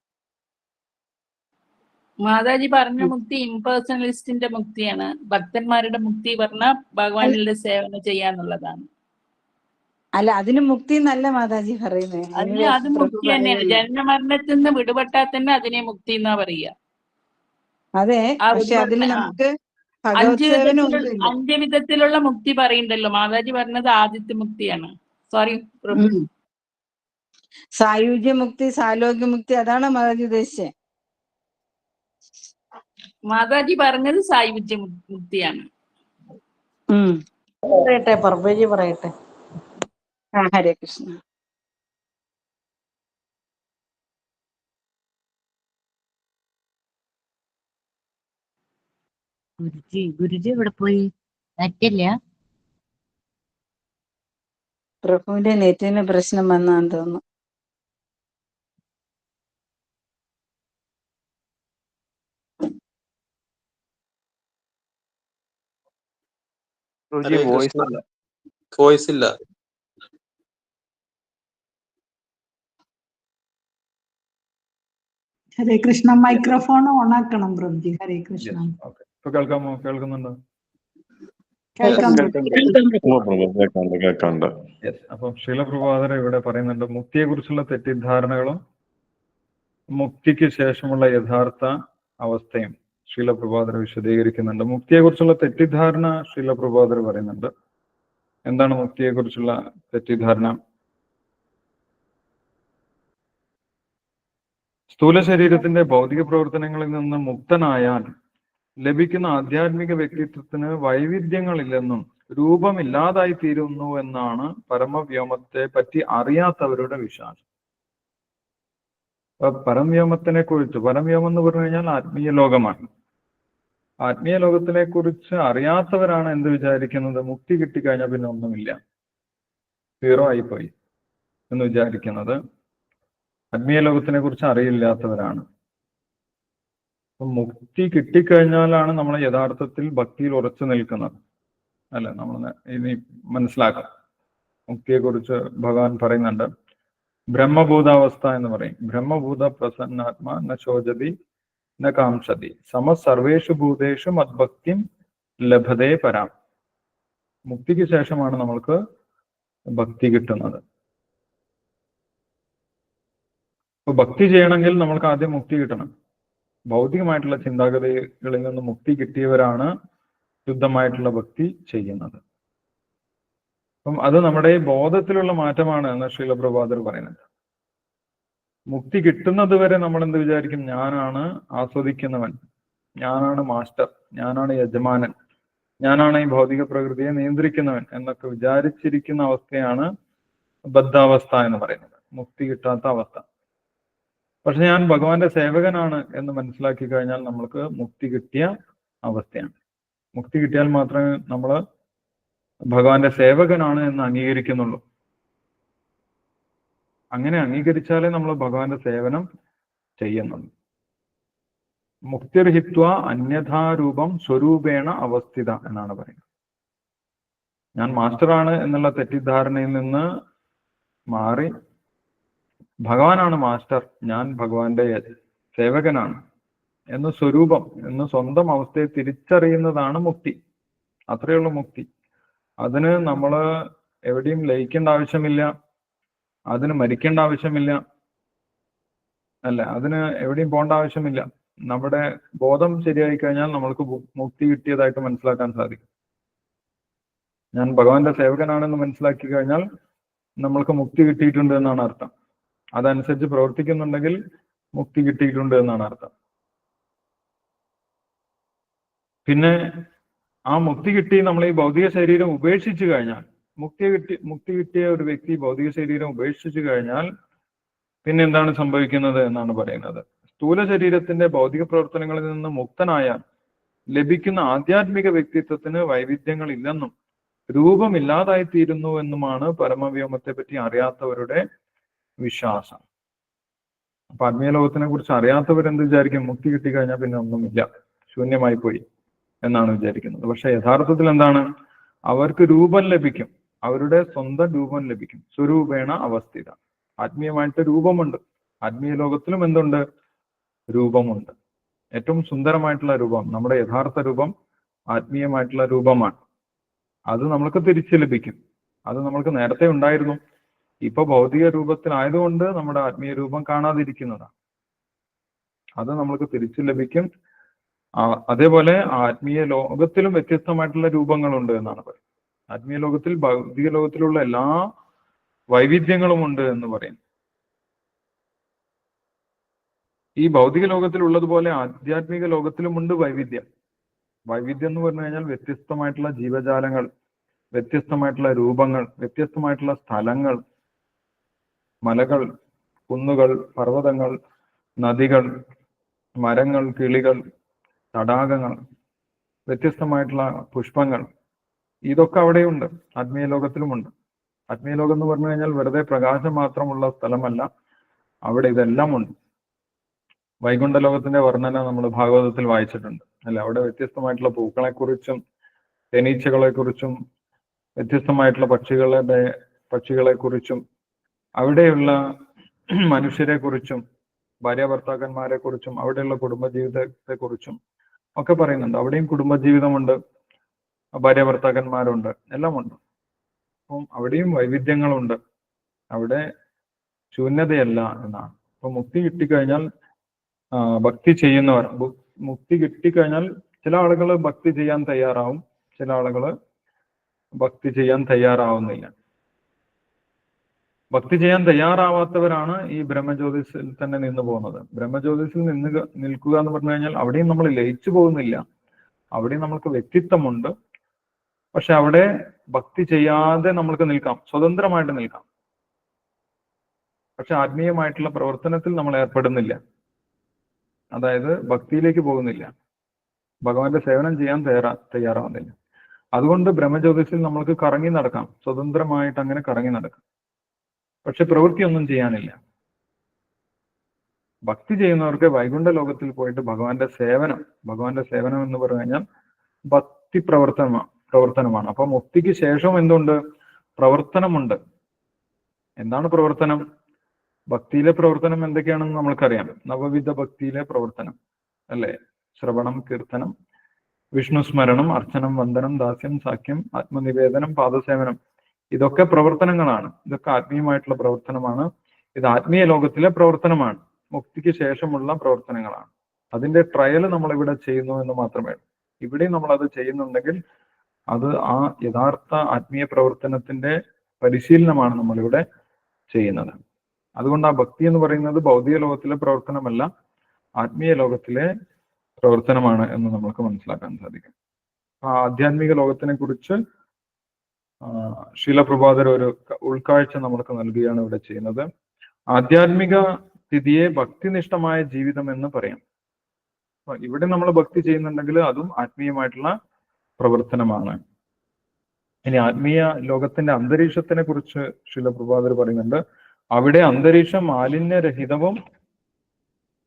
മാതാജി പറഞ്ഞ മുക്തി ഇംപേഴ്സണലിസ്റ്റിന്റെ മുക്തിയാണ്. ഭക്തന്മാരുടെ മുക്തി പറഞ്ഞ ഭഗവാനിലെ സേവനം ചെയ്യാന്നുള്ളതാണ്. അല്ല, അതിന് മുക്തി എന്നല്ല മാതാജി പറയുന്നത്. അതിന് അത് മുക്തി തന്നെയാണ്. ജനനമരണത്തിൽ നിന്ന് വിടുപെട്ടാൽ തന്നെ അതിനെ മുക്തി എന്നാ പറയുക. അതെ, പക്ഷെ അതിന് നമുക്ക് ഭഗവത് സേവനം ഒന്നുമില്ല. 5 വിധത്തിലുള്ള മുക്തി പറയുന്നുണ്ടല്ലോ. മാതാജി പറഞ്ഞത് ആദിത്യ മുക്തിയാണ്. സോറി പ്രഭു. സായുജ്യ മുക്തി, സാലോക്യ മുക്തി, അതാണോ മാതാജി ഉദ്ദേശിച്ചത്? മാതാജി പറഞ്ഞത് സായുജ്യ മുക്തിയാണ്. പറയട്ടെ, പ്രഭുജി പറയട്ടെ. ഹരേ കൃഷ്ണ. ഗുരുജി ഇവിടെ പോയി പറ്റില്ല. പ്രഭുവിന്റെ നെറ്റിന് പ്രശ്നം വന്നാന്ന് തോന്നുന്നു. ഹരേ കൃഷ്ണ. വോയിസ് ഇല്ല. ഹരേ കൃഷ്ണ. മൈക്രോഫോൺ ഓൺ ആക്കണം പ്രഭുജി. ഹരേ കൃഷ്ണ. ഇപ്പൊ കേൾക്കാമോ? കേൾക്കുന്നുണ്ടോ? കേൾക്കാം. കേൾക്കാണ്ട്. അപ്പം ശീലപ്രഭാതർ ഇവിടെ പറയുന്നുണ്ട്, മുക്തിയെ കുറിച്ചുള്ള തെറ്റിദ്ധാരണകളും മുക്തിക്ക് ശേഷമുള്ള യഥാർത്ഥ അവസ്ഥയും ശീലപ്രഭാതർ വിശദീകരിക്കുന്നുണ്ട്. മുക്തിയെ കുറിച്ചുള്ള തെറ്റിദ്ധാരണ ശീലപ്രഭാതർ പറയുന്നുണ്ട്. എന്താണ് മുക്തിയെ കുറിച്ചുള്ള തെറ്റിദ്ധാരണ? സ്ഥൂല ശരീരത്തിന്റെ ഭൗതിക പ്രവർത്തനങ്ങളിൽ നിന്ന് മുക്തനായാൽ ലഭിക്കുന്ന ആധ്യാത്മിക വ്യക്തിത്വത്തിന് വൈവിധ്യങ്ങളില്ലെന്നും രൂപമില്ലാതായി തീരുന്നു എന്നാണ് പരമവ്യോമത്തെ പറ്റി അറിയാത്തവരുടെ വിശ്വാസം. പരംവ്യോമത്തിനെ കുറിച്ച്, പരംവ്യോമം എന്ന് പറഞ്ഞു കഴിഞ്ഞാൽ ആത്മീയ ലോകമാണ്. ആത്മീയ ലോകത്തിനെ കുറിച്ച് അറിയാത്തവരാണ് എന്ത് വിചാരിക്കുന്നത്? മുക്തി കിട്ടിക്കഴിഞ്ഞാൽ പിന്നെ ഒന്നുമില്ല, സീറോ ആയിപ്പോയി എന്ന് വിചാരിക്കുന്നത് ആത്മീയ ലോകത്തിനെ കുറിച്ച് അറിയില്ലാത്തവരാണ്. മുക്തി കിട്ടിക്കഴിഞ്ഞാലാണ് നമ്മൾ യഥാർത്ഥത്തിൽ ഭക്തിയിൽ ഉറച്ചു നിൽക്കുന്നത്. അല്ല, നമ്മൾ ഇനി മനസ്സിലാക്കാം. മുക്തിയെ കുറിച്ച് ഭഗവാൻ പറയുന്നുണ്ട്, ബ്രഹ്മഭൂതാവസ്ഥ എന്ന് പറയും. ബ്രഹ്മഭൂത പ്രസന്നാത്മാ ന ശോചതി ന കാംക്ഷതി സമ സർവേഷു ഭൂതേഷു മദ്ഭക്തിം ലഭതേ പരാം. മുക്തിക്ക് ശേഷമാണ് നമ്മൾക്ക് ഭക്തി കിട്ടുന്നത്. അപ്പൊ ഭക്തി ചെയ്യണമെങ്കിൽ നമ്മൾക്ക് ആദ്യം മുക്തി കിട്ടണം. ഭൗതികമായിട്ടുള്ള ചിന്താഗതികളിൽ നിന്ന് മുക്തി കിട്ടിയവരാണ് ശുദ്ധമായിട്ടുള്ള ഭക്തി ചെയ്യുന്നത്. അപ്പം അത് നമ്മുടെ ബോധത്തിലുള്ള മാറ്റമാണ് എന്ന് ശീലപ്രഭാതർ പറയുന്നത്. മുക്തി കിട്ടുന്നത് വരെ നമ്മൾ എന്ത് വിചാരിക്കും? ഞാനാണ് ആസ്വദിക്കുന്നവൻ, ഞാനാണ് മാസ്റ്റർ, ഞാനാണ് യജമാനൻ, ഞാനാണ് ഈ ഭൗതിക പ്രകൃതിയെ നിയന്ത്രിക്കുന്നവൻ എന്നൊക്കെ വിചാരിച്ചിരിക്കുന്ന അവസ്ഥയാണ് ബദ്ധാവസ്ഥ എന്ന് പറയുന്നത്, മുക്തി കിട്ടാത്ത അവസ്ഥ. പക്ഷെ ഞാൻ ഭഗവാന്റെ സേവകനാണ് എന്ന് മനസ്സിലാക്കി കഴിഞ്ഞാൽ നമ്മൾക്ക് മുക്തി കിട്ടിയ അവസ്ഥയാണ്. മുക്തി കിട്ടിയാൽ മാത്രമേ നമ്മൾ ഭഗവാന്റെ സേവകനാണ് എന്ന് അംഗീകരിക്കുന്നുള്ളൂ. അങ്ങനെ അംഗീകരിച്ചാലേ നമ്മൾ ഭഗവാന്റെ സേവനം ചെയ്യുന്നുള്ളൂ. മുക്തിർഹിത്വ അന്യഥാരൂപം സ്വരൂപേണ അവസ്ഥിത എന്നാണ് പറയുന്നത്. ഞാൻ മാസ്റ്ററാണ് എന്നുള്ള തെറ്റിദ്ധാരണയിൽ നിന്ന് മാറി ഭഗവാനാണ് മാസ്റ്റർ, ഞാൻ ഭഗവാന്റെ സേവകനാണ് എന്ന് സ്വരൂപം, എന്ന് സ്വന്തം അവസ്ഥയെ തിരിച്ചറിയുന്നതാണ് മുക്തി. അത്രയുള്ള മുക്തി. അതിന് നമ്മൾ എവിടെയും ലയിക്കേണ്ട ആവശ്യമില്ല, അതിന് മരിക്കേണ്ട ആവശ്യമില്ല, അല്ല, അതിന് എവിടെയും പോകേണ്ട ആവശ്യമില്ല. നമ്മുടെ ബോധം ശരിയായി കഴിഞ്ഞാൽ നമ്മൾക്ക് മുക്തി കിട്ടിയതായിട്ട് മനസ്സിലാക്കാൻ സാധിക്കും. ഞാൻ ഭഗവാന്റെ സേവകനാണെന്ന് മനസ്സിലാക്കി കഴിഞ്ഞാൽ നമ്മൾക്ക് മുക്തി കിട്ടിയിട്ടുണ്ട് എന്നാണ് അർത്ഥം. അതനുസരിച്ച് പ്രവർത്തിക്കുന്നുണ്ടെങ്കിൽ മുക്തി കിട്ടിയിട്ടുണ്ട് എന്നാണ് അർത്ഥം. പിന്നെ ആ മുക്തി കിട്ടി നമ്മൾ ഈ ഭൗതിക ശരീരം ഉപേക്ഷിച്ചു കഴിഞ്ഞാൽ, മുക്തി കിട്ടിയ ഒരു വ്യക്തി ഭൗതിക ശരീരം ഉപേക്ഷിച്ചു കഴിഞ്ഞാൽ പിന്നെ എന്താണ് സംഭവിക്കുന്നത് എന്നാണ് പറയുന്നത്. സ്ഥൂല ശരീരത്തിന്റെ ഭൗതിക പ്രവർത്തനങ്ങളിൽ നിന്ന് മുക്തനായാൽ ലഭിക്കുന്ന ആധ്യാത്മിക വ്യക്തിത്വത്തിന് വൈവിധ്യങ്ങൾ ഇല്ലെന്നും രൂപമില്ലാതായി തീരുന്നു എന്നുമാണ് പരമവ്യോമത്തെ പറ്റി അറിയാത്തവരുടെ വിശ്വാസം. അപ്പൊ ആത്മീയ ലോകത്തിനെ കുറിച്ച് അറിയാത്തവരെന്ത് വിചാരിക്കും? മുക്തി കിട്ടിക്കഴിഞ്ഞാൽ പിന്നെ ഒന്നുമില്ല, ശൂന്യമായി പോയി എന്നാണ് വിചാരിക്കുന്നത്. പക്ഷെ യഥാർത്ഥത്തിൽ എന്താണ്? അവർക്ക് രൂപം ലഭിക്കും, അവരുടെ സ്വന്തം രൂപം ലഭിക്കും. സ്വരൂപേണ അവസ്ഥിത. ആത്മീയമായിട്ട് രൂപമുണ്ട്. ആത്മീയ ലോകത്തിലും എന്തുണ്ട്? രൂപമുണ്ട്. ഏറ്റവും സുന്ദരമായിട്ടുള്ള രൂപം, നമ്മുടെ യഥാർത്ഥ രൂപം ആത്മീയമായിട്ടുള്ള രൂപമാണ്. അത് നമ്മൾക്ക് തിരിച്ചു ലഭിക്കും. അത് നമ്മൾക്ക് നേരത്തെ ഉണ്ടായിരുന്നു. ഇപ്പൊ ഭൗതിക രൂപത്തിലായതുകൊണ്ട് നമ്മുടെ ആത്മീയ രൂപം കാണാതിരിക്കുന്നതാണ്. അത് നമ്മൾക്ക് തിരിച്ചു ലഭിക്കും. അതേപോലെ ആത്മീയ ലോകത്തിലും വ്യത്യസ്തമായിട്ടുള്ള രൂപങ്ങളുണ്ട് എന്നാണ് പറയുന്നത്. ആത്മീയ ലോകത്തിൽ ഭൗതിക ലോകത്തിലുള്ള എല്ലാ വൈവിധ്യങ്ങളും ഉണ്ട് എന്ന് പറയുന്നു. ഈ ഭൗതിക ലോകത്തിലുള്ളതുപോലെ ആധ്യാത്മിക ലോകത്തിലുമുണ്ട് വൈവിധ്യം. വൈവിധ്യം എന്ന് പറഞ്ഞു കഴിഞ്ഞാൽ വ്യത്യസ്തമായിട്ടുള്ള ജീവജാലങ്ങൾ, വ്യത്യസ്തമായിട്ടുള്ള രൂപങ്ങൾ, വ്യത്യസ്തമായിട്ടുള്ള സ്ഥലങ്ങൾ, മലകൾ, കുന്നുകൾ, പർവ്വതങ്ങൾ, നദികൾ, മരങ്ങൾ, കിളികൾ, തടാകങ്ങൾ, വ്യത്യസ്തമായിട്ടുള്ള പുഷ്പങ്ങൾ, ഇതൊക്കെ അവിടെയുണ്ട്, ആത്മീയ ലോകത്തിലുമുണ്ട്. ആത്മീയ ലോകം എന്ന് പറഞ്ഞു കഴിഞ്ഞാൽ വെറുതെ പ്രകാശം മാത്രമുള്ള സ്ഥലമല്ല, അവിടെ ഇതെല്ലാം ഉണ്ട്. വൈകുണ്ഠ ലോകത്തിന്റെ വർണ്ണന നമ്മൾ ഭാഗവതത്തിൽ വായിച്ചിട്ടുണ്ട് അല്ലെ? അവിടെ വ്യത്യസ്തമായിട്ടുള്ള പൂക്കളെക്കുറിച്ചും തേനീച്ചകളെക്കുറിച്ചും വ്യത്യസ്തമായിട്ടുള്ള പക്ഷികളെക്കുറിച്ചും അവിടെയുള്ള മനുഷ്യരെ കുറിച്ചും ഭാര്യ ഭർത്താക്കന്മാരെ കുറിച്ചും അവിടെയുള്ള കുടുംബജീവിതത്തെക്കുറിച്ചും ഒക്കെ പറയുന്നുണ്ട്. അവിടെയും കുടുംബജീവിതമുണ്ട്, ഭാര്യ ഭർത്താക്കന്മാരുണ്ട്, എല്ലാം ഉണ്ട്. അപ്പം അവിടെയും വൈവിധ്യങ്ങളുണ്ട്, അവിടെ ശൂന്യതയല്ല എന്നാണ്. അപ്പൊ മുക്തി കിട്ടിക്കഴിഞ്ഞാൽ ഭക്തി ചെയ്യുന്നവർ, മുക്തി കിട്ടിക്കഴിഞ്ഞാൽ ചില ആളുകൾ ഭക്തി ചെയ്യാൻ തയ്യാറാവും, ചില ആളുകൾ ഭക്തി ചെയ്യാൻ തയ്യാറാവുന്നില്ല. ഭക്തി ചെയ്യാൻ തയ്യാറാവാത്തവരാണ് ഈ ബ്രഹ്മജ്യോതിസിൽ തന്നെ നിന്ന് പോകുന്നത്. ബ്രഹ്മജ്യോതിസിൽ നിൽക്കുക എന്ന് പറഞ്ഞു കഴിഞ്ഞാൽ അവിടെയും നമ്മൾ ലയിച്ചു പോകുന്നില്ല, അവിടെയും നമുക്ക് വ്യക്തിത്വമുണ്ട്. പക്ഷെ അവിടെ ഭക്തി ചെയ്യാതെ നമ്മൾക്ക് നിൽക്കാം, സ്വതന്ത്രമായിട്ട് നിൽക്കാം. പക്ഷെ ആത്മീയമായിട്ടുള്ള പ്രവർത്തനത്തിൽ നമ്മൾ ഏർപ്പെടുന്നില്ല, അതായത് ഭക്തിയിലേക്ക് പോകുന്നില്ല, ഭഗവാന്റെ സേവനം ചെയ്യാൻ തയ്യാറാവുന്നില്ല. അതുകൊണ്ട് ബ്രഹ്മജ്യോതിസിൽ നമ്മൾക്ക് കറങ്ങി നടക്കാം, സ്വതന്ത്രമായിട്ട് അങ്ങനെ കറങ്ങി നടക്കാം. പക്ഷെ പ്രവൃത്തിയൊന്നും ചെയ്യാനില്ല. ഭക്തി ചെയ്യുന്നവർക്ക് വൈകുണ്ഠ ലോകത്തിൽ പോയിട്ട് ഭഗവാന്റെ സേവനം എന്ന് പറഞ്ഞു കഴിഞ്ഞാൽ ഭക്തി പ്രവർത്തനമാണ്. അപ്പൊ മുക്തിക്ക് ശേഷം എന്തുണ്ട്? പ്രവർത്തനമുണ്ട്. എന്താണ് പ്രവർത്തനം? ഭക്തിയിലെ പ്രവർത്തനം എന്തൊക്കെയാണെന്ന് നമ്മൾക്കറിയാം. നവവിധ ഭക്തിയിലെ പ്രവർത്തനം അല്ലെ? ശ്രവണം, കീർത്തനം, വിഷ്ണു സ്മരണം, അർച്ചനം, വന്ദനം, ദാസ്യം, സാഖ്യം, ആത്മനിവേദനം, പാദസേവനം, ഇതൊക്കെ പ്രവർത്തനങ്ങളാണ്. ഇതൊക്കെ ആത്മീയമായിട്ടുള്ള പ്രവർത്തനമാണ്. ഇത് ആത്മീയ ലോകത്തിലെ പ്രവർത്തനമാണ്, മുക്തിക്ക് ശേഷമുള്ള പ്രവർത്തനങ്ങളാണ്. അതിന്റെ ട്രയൽ നമ്മൾ ഇവിടെ ചെയ്യുന്നു എന്ന് മാത്രമേ ഉള്ളൂ. ഇവിടെ നമ്മൾ അത് ചെയ്യുന്നുണ്ടെങ്കിൽ അത് ആ യഥാർത്ഥ ആത്മീയ പ്രവർത്തനത്തിന്റെ പരിശീലനമാണ് നമ്മളിവിടെ ചെയ്യുന്നത്. അതുകൊണ്ട് ആ ഭക്തി എന്ന് പറയുന്നത് ഭൗതിക ലോകത്തിലെ പ്രവർത്തനമല്ല, ആത്മീയ ലോകത്തിലെ പ്രവർത്തനമാണ് എന്ന് നമുക്ക് മനസ്സിലാക്കാൻ സാധിക്കും. ആ ആധ്യാത്മിക ലോകത്തിനെ കുറിച്ച് ശീലപ്രഭാതർ ഒരു ഉൾക്കാഴ്ച നമുക്ക് നൽകുകയാണ് ഇവിടെ ചെയ്യുന്നത്. ആധ്യാത്മിക സ്ഥിതിയെ ഭക്തിനിഷ്ഠമായ ജീവിതം എന്ന് പറയാം. ഇവിടെ നമ്മൾ ഭക്തി ചെയ്യുന്നുണ്ടെങ്കിൽ അതും ആത്മീയമായിട്ടുള്ള പ്രവർത്തനമാണ്. ഇനി ആത്മീയ ലോകത്തിന്റെ അന്തരീക്ഷത്തിനെ കുറിച്ച് ശീലപ്രഭാതർ പറയുന്നുണ്ട്. അവിടെ അന്തരീക്ഷം മാലിന്യരഹിതവും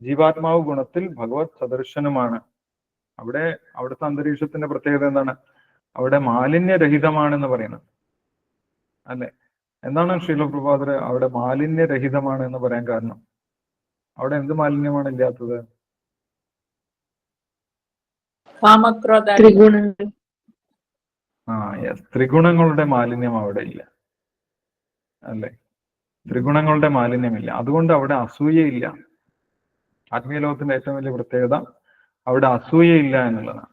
ജീവാത്മാവ് ഗുണത്തിൽ ഭഗവത് സദർശനമാണ്. അവിടുത്തെ അന്തരീക്ഷത്തിന്റെ പ്രത്യേകത എന്താണ്? അവിടെ മാലിന്യരഹിതമാണെന്ന് പറയുന്നത് അല്ലെ? എന്താണ് ശീലപ്രഭാതർ അവിടെ മാലിന്യരഹിതമാണ് എന്ന് പറയാൻ കാരണം? അവിടെ എന്ത് മാലിന്യമാണ് ഇല്ലാത്തത്? ത്രിഗുണങ്ങളുടെ മാലിന്യം അവിടെ ഇല്ല അല്ലെ? ത്രിഗുണങ്ങളുടെ മാലിന്യമില്ല. അതുകൊണ്ട് അവിടെ അസൂയയില്ല. ആത്മീയ ലോകത്തിന്റെ ഏറ്റവും വലിയ പ്രത്യേകത അവിടെ അസൂയയില്ല എന്നുള്ളതാണ്.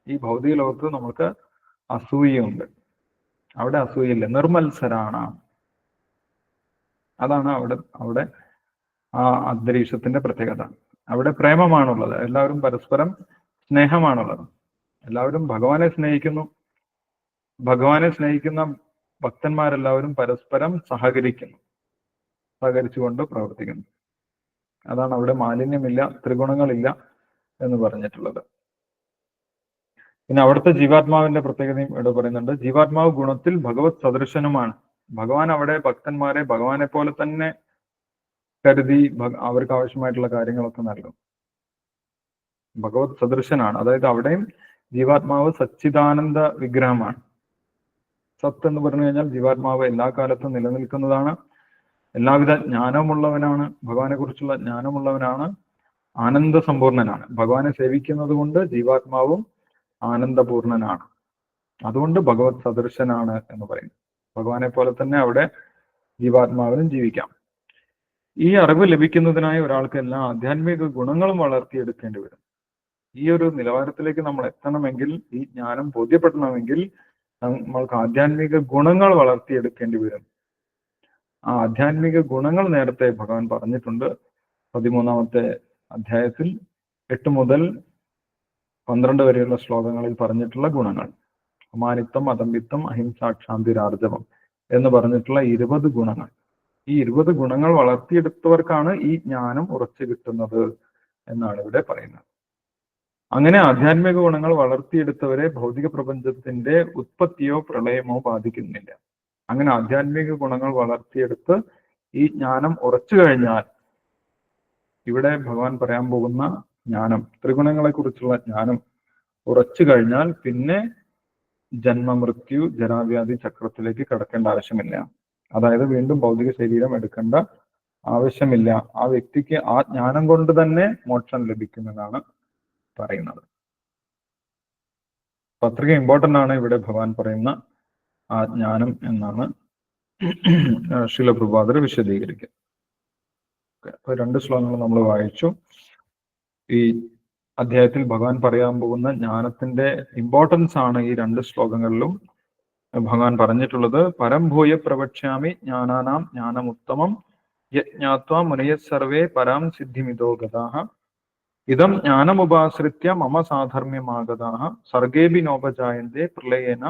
ഈ ഭൗതിക ലോകത്ത് നമുക്ക് അസൂയയുണ്ട്, അവിടെ അസൂയയില്ല. നിർമത്സരാണ്. അതാണ് അവിടെ ആ അന്തരീക്ഷത്തിന്റെ പ്രത്യേകത. അവിടെ പ്രേമമാണുള്ളത്, എല്ലാവരും പരസ്പരം സ്നേഹമാണുള്ളത്, എല്ലാവരും ഭഗവാനെ സ്നേഹിക്കുന്നു. ഭഗവാനെ സ്നേഹിക്കുന്ന ഭക്തന്മാരെല്ലാവരും പരസ്പരം സഹകരിച്ചുകൊണ്ട് പ്രവർത്തിക്കുന്നു. അതാണ് അവിടെ മാലിന്യമില്ല, ത്രിഗുണങ്ങളില്ല എന്ന് പറഞ്ഞിട്ടുള്ളത്. പിന്നെ അവിടുത്തെ ജീവാത്മാവിന്റെ പ്രത്യേകതയും ഇവിടെ പറയുന്നുണ്ട്. ജീവാത്മാവ് ഗുണത്തിൽ ഭഗവത് സദൃശനുമാണ്. ഭഗവാൻ അവിടെ ഭക്തന്മാരെ ഭഗവാനെ പോലെ തന്നെ കരുതി അവർക്ക് ആവശ്യമായിട്ടുള്ള കാര്യങ്ങളൊക്കെ നൽകും. ഭഗവത് സദൃശനാണ്. അതായത് അവിടെയും ജീവാത്മാവ് സച്ചിദാനന്ദ വിഗ്രഹമാണ്. സത്ത് എന്ന് പറഞ്ഞു കഴിഞ്ഞാൽ ജീവാത്മാവ് എല്ലാ കാലത്തും നിലനിൽക്കുന്നതാണ്, എല്ലാവിധ ജ്ഞാനമുള്ളവനാണ്, ഭഗവാനെ കുറിച്ചുള്ള ജ്ഞാനമുള്ളവനാണ്, ആനന്ദ സമ്പൂർണനാണ്. ഭഗവാനെ സേവിക്കുന്നത് കൊണ്ട് ജീവാത്മാവും ആനന്ദപൂർണനാണ്. അതുകൊണ്ട് ഭഗവത് സദൃശനാണ് എന്ന് പറയുന്നു. ഭഗവാനെ പോലെ തന്നെ അവിടെ ജീവാത്മാവിനും ജീവിക്കാം. ഈ അറിവ് ലഭിക്കുന്നതിനായി ഒരാൾക്ക് എല്ലാ ആധ്യാത്മിക ഗുണങ്ങളും വളർത്തിയെടുക്കേണ്ടി വരും. ഈ ഒരു നിലവാരത്തിലേക്ക് നമ്മൾ എത്തണമെങ്കിൽ, ഈ ജ്ഞാനം ബോധ്യപ്പെടണമെങ്കിൽ നമ്മൾക്ക് ആധ്യാത്മിക ഗുണങ്ങൾ വളർത്തിയെടുക്കേണ്ടി വരും. ആ ആധ്യാത്മിക ഗുണങ്ങൾ നേരത്തെ ഭഗവാൻ പറഞ്ഞിട്ടുണ്ട്. 13ാമത്തെ അധ്യായത്തിൽ 8 മുതൽ 12 വരെയുള്ള ശ്ലോകങ്ങളിൽ പറഞ്ഞിട്ടുള്ള ഗുണങ്ങൾ. അമാനിത്വം, അദംഭിത്വം, അഹിംസ, ക്ഷാന്തിരാർജവം എന്ന് പറഞ്ഞിട്ടുള്ള 20 ഗുണങ്ങൾ. ഈ 20 ഗുണങ്ങൾ വളർത്തിയെടുത്തവർക്കാണ് ഈ ജ്ഞാനം ഉറച്ചു കിട്ടുന്നത് എന്നാണ് ഇവിടെ പറയുന്നത്. അങ്ങനെ ആധ്യാത്മിക ഗുണങ്ങൾ വളർത്തിയെടുത്തവരെ ഭൗതിക പ്രപഞ്ചത്തിന്റെ ഉത്പത്തിയോ പ്രളയമോ ബാധിക്കുന്നില്ല. അങ്ങനെ ആധ്യാത്മിക ഗുണങ്ങൾ വളർത്തിയെടുത്ത് ഈ ജ്ഞാനം ഉറച്ചു കഴിഞ്ഞാൽ, ഇവിടെ ഭഗവാൻ പറയാൻ പോകുന്ന ജ്ഞാനം, ത്രിഗുണങ്ങളെ കുറിച്ചുള്ള ജ്ഞാനം ഉറച്ചു കഴിഞ്ഞാൽ പിന്നെ ജന്മമൃത്യു ജരാവ്യാധി ചക്രത്തിലേക്ക് കടക്കേണ്ട ആവശ്യമില്ല. അതായത് വീണ്ടും ഭൗതിക ശരീരം എടുക്കേണ്ട ആവശ്യമില്ല. ആ വ്യക്തിക്ക് ആ ജ്ഞാനം കൊണ്ട് തന്നെ മോക്ഷം ലഭിക്കുന്നതാണ് പറയുന്നത്. അത്രയ്ക്ക് ഇമ്പോർട്ടന്റ് ആണ് ഇവിടെ ഭഗവാൻ പറയുന്ന ആ ജ്ഞാനം എന്നാണ് ശ്രീല പ്രഭുപാദർ വിശദീകരിക്കുന്നത്. അപ്പൊ 2 ശ്ലോകങ്ങൾ നമ്മൾ വായിച്ചു. ഈ അധ്യായത്തിൽ ഭഗവാൻ പറയാൻ പോകുന്ന ജ്ഞാനത്തിന്റെ ഇമ്പോർട്ടൻസ് ആണ് ഈ 2 ശ്ലോകങ്ങളിലും ഭഗവാൻ പറഞ്ഞിട്ടുള്ളത്. പരംഭൂയ പ്രവക്ഷ്യാമി ജ്ഞാനാനാം ജ്ഞാനമുത്തമം യജ്ഞാത്വാ മുനയ സർവേ പരാം സിദ്ധിമിതോ ഗതാഃ ഇതം ജ്ഞാനമുപാശ്രിത്യ മമ സാധർമ്യമാഗതാഃ സർഗേഭി നോപജായന്തേ പ്രളയേന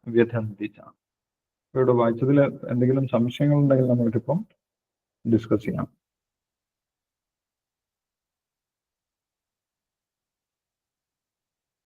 വ്യഥന്തി ച. ഇവിടെ വായിച്ചതിൽ എന്തെങ്കിലും സംശയങ്ങൾ ഉണ്ടെങ്കിൽ നമ്മൾക്കിപ്പം ഡിസ്കസ് ചെയ്യാം.